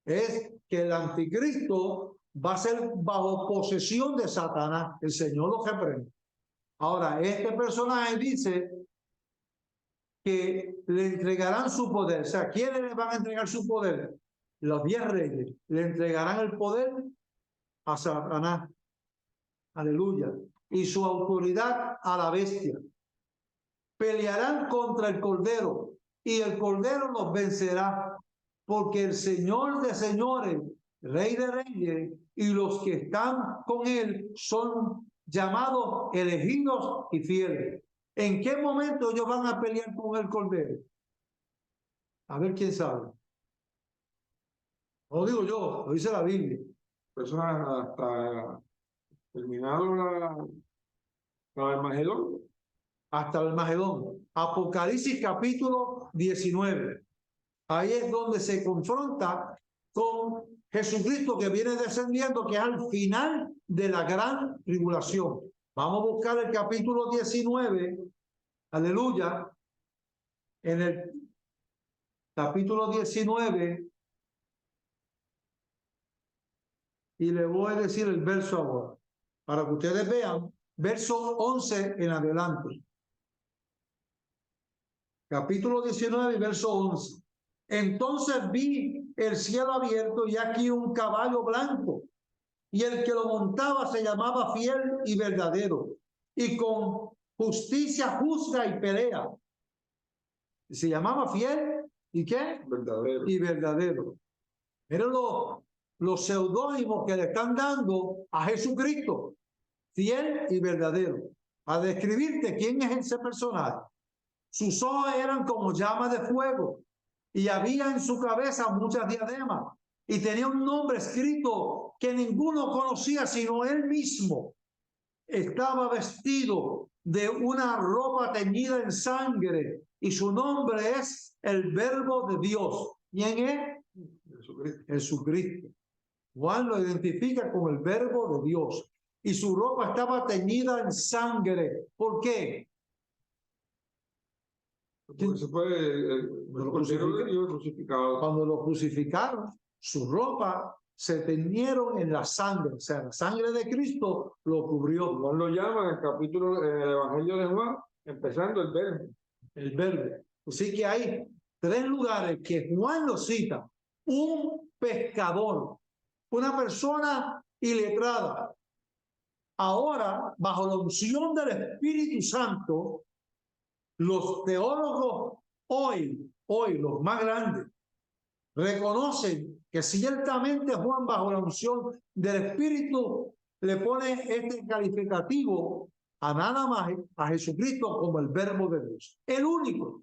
Es que el anticristo va a ser bajo posesión de Satanás. El Señor lo reprende. Ahora, este personaje dice que le entregarán su poder. O sea, ¿quiénes le van a entregar su poder? Los 10 reyes. Le entregarán el poder a Satanás. Aleluya. Y su autoridad a la bestia. Pelearán contra el Cordero y el Cordero los vencerá. Porque el Señor de señores, Rey de reyes, y los que están con él son llamados elegidos y fieles. ¿En qué momento ellos van a pelear con el Cordero? A ver quién sabe. No lo digo yo, lo dice la Biblia. Eso hasta terminado la Armagedón. Hasta el Armagedón. Apocalipsis capítulo 19. Ahí es donde se confronta con Jesucristo que viene descendiendo, que es al final de la gran tribulación. Vamos a buscar el capítulo 19. Aleluya. En el capítulo 19. Y le voy a decir el verso ahora, para que ustedes vean, verso 11 en adelante. Capítulo 19, verso 11. Entonces vi el cielo abierto y aquí un caballo blanco, y el que lo montaba se llamaba Fiel y Verdadero, y con justicia juzga y pelea. Se llamaba Fiel y ¿qué? Verdadero. Y Verdadero. Miren los seudónimos que le están dando a Jesucristo. Fiel y verdadero. A describirte quién es ese personaje. Sus ojos eran como llamas de fuego y había en su cabeza muchas diademas y tenía un nombre escrito que ninguno conocía sino él mismo. Estaba vestido de una ropa teñida en sangre y su nombre es el Verbo de Dios. ¿Quién es? Jesucristo. Juan lo identifica como el Verbo de Dios y su ropa estaba teñida en sangre. ¿Por qué? Porque se fue el Cordero de Dios crucificado. Cuando lo crucificaron, su ropa se teñieron en la sangre, o sea, la sangre de Cristo lo cubrió. Juan lo llama en el capítulo, en el Evangelio de Juan, empezando el verbo. El verde. Así que hay 3 lugares que Juan lo cita. Un pescador, una persona iletrada. Ahora, bajo la unción del Espíritu Santo, los teólogos hoy, los más grandes, reconocen que ciertamente Juan, bajo la unción del Espíritu, le pone este calificativo a nada más a Jesucristo como el Verbo de Dios. El único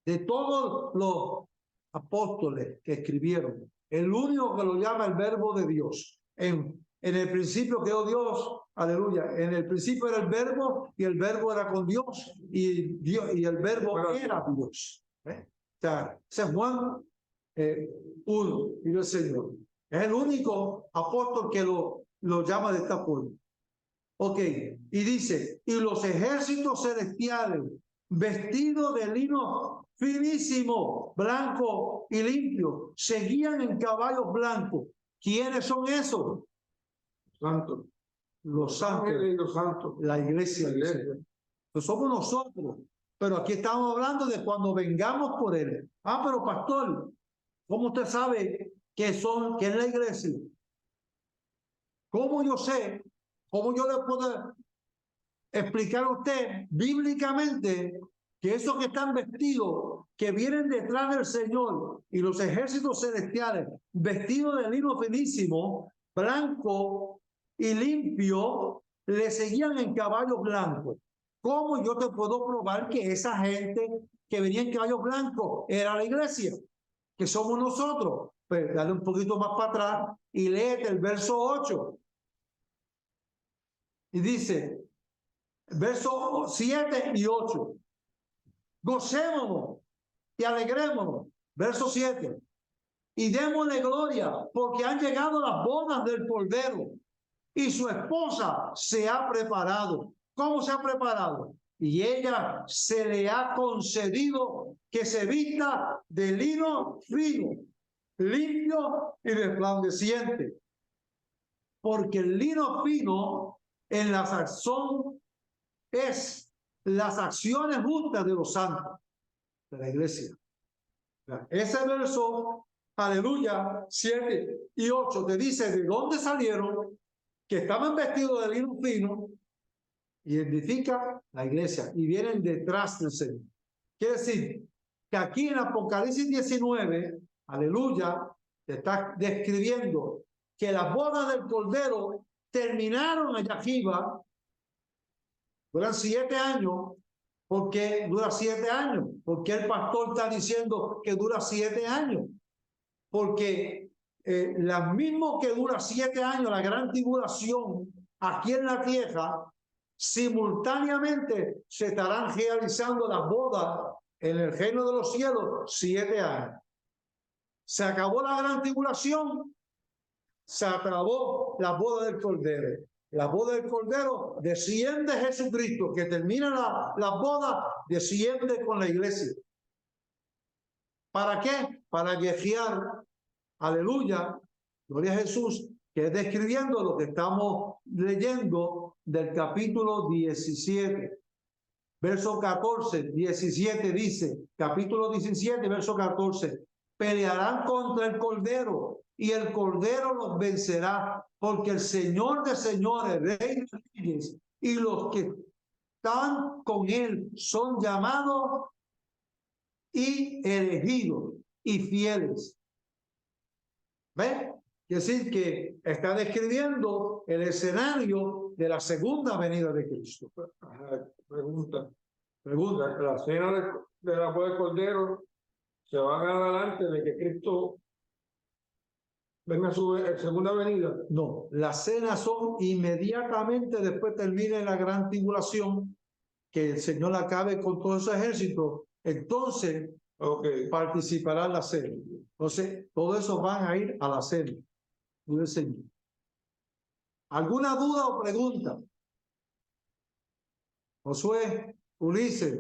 de todos los apóstoles que escribieron, el único que lo llama el Verbo de Dios. En el principio creó Dios, aleluya. En el principio era el Verbo y el Verbo era con Dios y el Verbo era Dios. O sea, ese es Juan 1 y el Señor. Es el único apóstol que lo llama de esta forma. Ok, y dice, y los ejércitos celestiales vestidos de lino finísimo, blanco y limpio, seguían en caballos blancos. ¿Quiénes son esos? Santos. Los santos, Ángeles y los santos. la iglesia. La iglesia. Pues somos nosotros. Pero aquí estamos hablando de cuando vengamos por él. Ah, pero pastor, ¿cómo usted sabe que es la iglesia? ¿Cómo yo sé? ¿Cómo yo le puedo explicar a usted bíblicamente que esos que están vestidos, que vienen detrás del Señor y los ejércitos celestiales, vestidos de lino finísimo, blanco y limpio, le seguían en caballos blancos? ¿Cómo yo te puedo probar que esa gente que venía en caballos blancos era la iglesia? Que somos nosotros. Pues dale un poquito más para atrás y léete el verso 8. Y dice, verso 7 y 8. Gocémonos y alegrémonos. Verso 7. Y démosle gloria porque han llegado las bodas del Cordero y su esposa se ha preparado. ¿Cómo se ha preparado? Y ella se le ha concedido que se vista de lino fino, limpio y resplandeciente. Porque el lino fino en la sazón es las acciones justas de los santos de la iglesia. Ese verso, aleluya, 7 y 8 te dice de dónde salieron, que estaban vestidos de lino fino, identifica la iglesia y vienen detrás del Señor. Quiere decir que aquí en Apocalipsis 19, aleluya, te está describiendo que las bodas del Cordero terminaron allá arriba. Duran 7 años. ¿Por qué dura 7 años? ¿Por qué el pastor está diciendo que dura 7 años? Porque la misma que dura 7 años, la gran tribulación aquí en la tierra, simultáneamente se estarán realizando las bodas en el reino de los cielos 7 años. Se acabó la gran tribulación, se acabó la boda del Cordero. La boda del Cordero desciende Jesucristo, que termina la boda, desciende con la iglesia. ¿Para qué? Para guiar, aleluya, gloria a Jesús, que es describiendo lo que estamos leyendo del capítulo 17. Verso 14, 17 dice, capítulo 17, verso 14, pelearán contra el Cordero y el Cordero los vencerá, porque el Señor de señores, Rey de reyes, y los que están con él son llamados y elegidos y fieles. ¿Ven? Es decir, que está describiendo el escenario de la segunda venida de Cristo. Pregunta. Pregunta. La cena de la boda del Cordero se va a dar adelante de que Cristo venga a su segunda venida. No, las cenas son inmediatamente después termine la gran tribulación, que el Señor acabe con todo ese ejército, entonces participará en la cena. Entonces, todo eso van a ir a la cena del Señor. ¿Alguna duda o pregunta? Josué, Ulises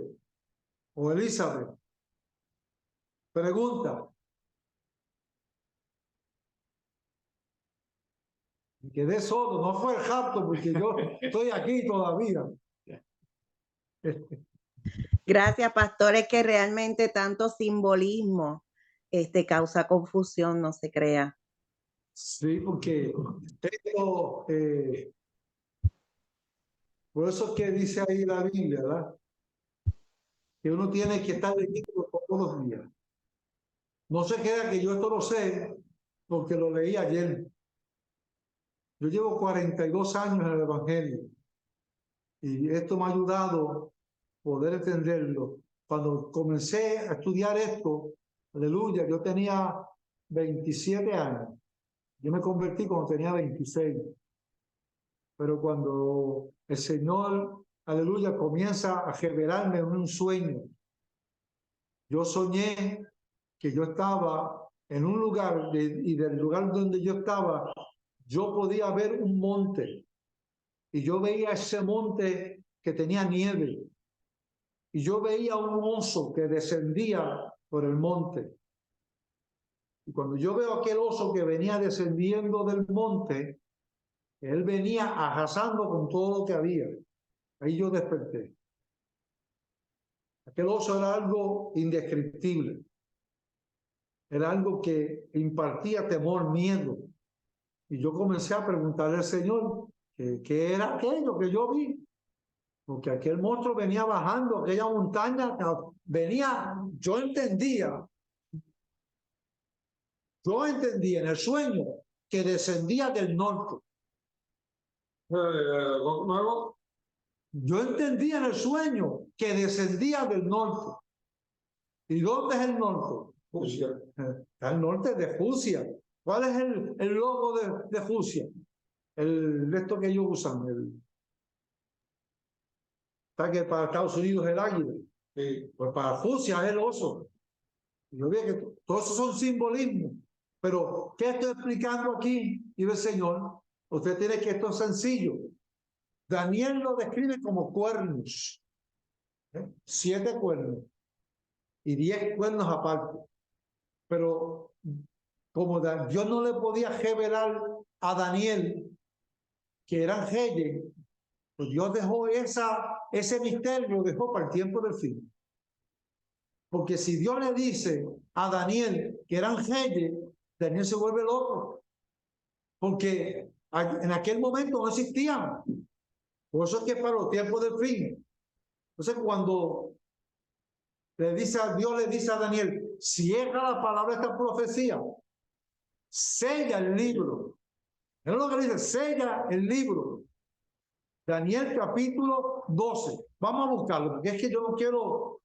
o Elizabeth. Pregunta. Me quedé solo, no fue el rapto porque yo estoy aquí todavía. Gracias, pastor. Es que realmente tanto simbolismo causa confusión, no se crea. Sí, porque esto, por eso es que dice ahí la Biblia, ¿verdad? Que uno tiene que estar leyendo todos los días. No se crea que yo esto lo sé porque lo leí ayer. Yo llevo 42 años en el Evangelio y esto me ha ayudado a poder entenderlo. Cuando comencé a estudiar esto, aleluya, yo tenía 27 años. Yo me convertí cuando tenía 26. Pero cuando el Señor, aleluya, comienza a revelarme en un sueño, yo soñé que yo estaba en un lugar y del lugar donde yo estaba, yo podía ver un monte y yo veía ese monte que tenía nieve y yo veía un oso que descendía por el monte Y cuando yo veo aquel oso que venía descendiendo del monte, él venía arrasando con todo lo que había. Ahí yo desperté. Aquel oso era algo indescriptible. Era algo que impartía temor, miedo. Y yo comencé a preguntarle al Señor qué era aquello que yo vi. Porque aquel monstruo venía bajando, aquella montaña venía, yo entendía en el sueño que descendía del norte. Nuevo, Yo entendía en el sueño que descendía del norte. ¿Y dónde es el norte? Rusia. Está al norte de Rusia. ¿Cuál es el logo de Rusia? Esto que ellos usan. Está que para Estados Unidos es el águila. Sí. Pues para Rusia es el oso. Yo vi que todos esos son simbolismos. Pero, ¿qué estoy explicando aquí? Y el Señor, usted tiene que esto es sencillo. Daniel lo describe como cuernos. 7 cuernos. Y 10 cuernos aparte. Pero como Dios no le podía revelar a Daniel que eran reyes, pues Dios dejó ese misterio, lo dejó para el tiempo del fin. Porque si Dios le dice a Daniel que eran reyes, Daniel se vuelve loco. Porque en aquel momento no existían. Por eso es que para los tiempos del fin. Entonces cuando Dios le dice a Daniel, cierra la palabra de esta profecía, sella el libro. Es lo que dice, sella el libro. Daniel capítulo 12. Vamos a buscarlo, porque es que yo no quiero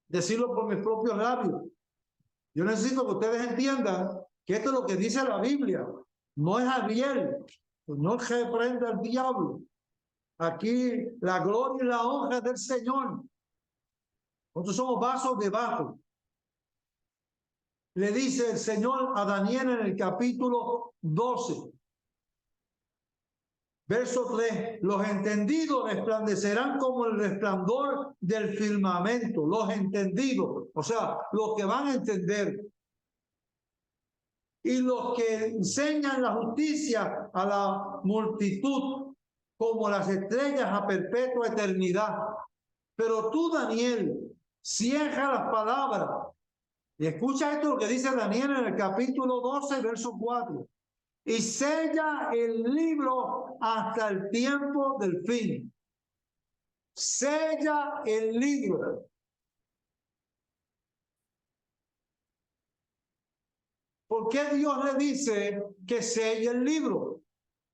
decirlo por mis propios labios. Yo necesito que ustedes entiendan que esto es lo que dice la Biblia. No es Ariel. No reprenda al diablo. Aquí la gloria y la honra del Señor. Nosotros somos vasos de barro. Le dice el Señor a Daniel en el capítulo 12. Verso 3, los entendidos resplandecerán como el resplandor del firmamento. Los entendidos, o sea, los que van a entender. Y los que enseñan la justicia a la multitud, como las estrellas a perpetua eternidad. Pero tú, Daniel, cierra las palabras. Y escucha esto lo que dice Daniel en el capítulo 12, verso 4. Y sella el libro hasta el tiempo del fin. Sella el libro. ¿Por qué Dios le dice que selle el libro?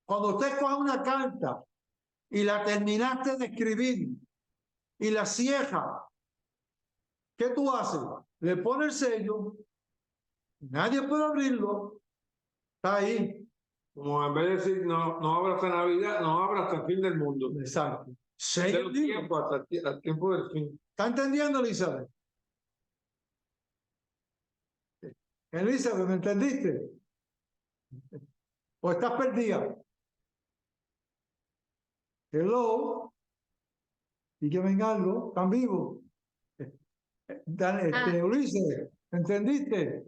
Cuando usted coge una carta y la terminaste de escribir y la cierra, ¿qué tú haces? Le pones el sello, nadie puede abrirlo, está ahí. Como en vez de decir, no abra hasta Navidad, no abra hasta el fin del mundo. Exacto. De los tiempos hasta el tiempo del fin. ¿Está entendiendo, Elizabeth? Elizabeth, ¿me entendiste? ¿O estás perdida? Hello. Y que venga algo, ¿están vivos? Ulises, ¿entendiste?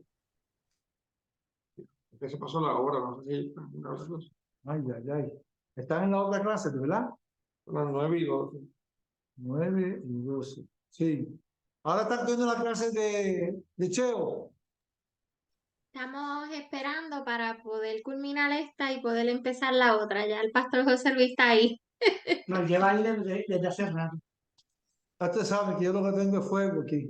Que se pasó la hora, no sé si. Ay, ay, ay. Están en la otra clase, ¿verdad? Las 9:12. 9:12. Sí. Ahora están teniendo la clase de Cheo. Estamos esperando para poder culminar esta y poder empezar la otra. Ya el pastor José Luis está ahí. Nos lleva ahí desde hace rato. Ya usted sabe que yo lo que tengo es fuego aquí.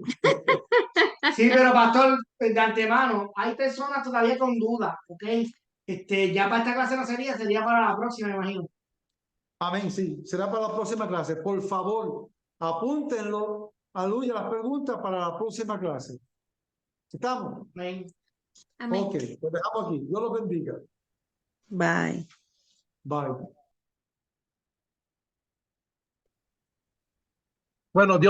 Sí, pero pastor, de antemano, hay personas todavía con dudas, ¿ok? Ya para esta clase no sería para la próxima, me imagino. Amén, sí. Será para la próxima clase. Por favor, apúntenlo, aleluya, las preguntas para la próxima clase. ¿Estamos? Amén. Amén. Ok, pues dejamos aquí. Dios los bendiga. Bye. Bye. Bueno, Dios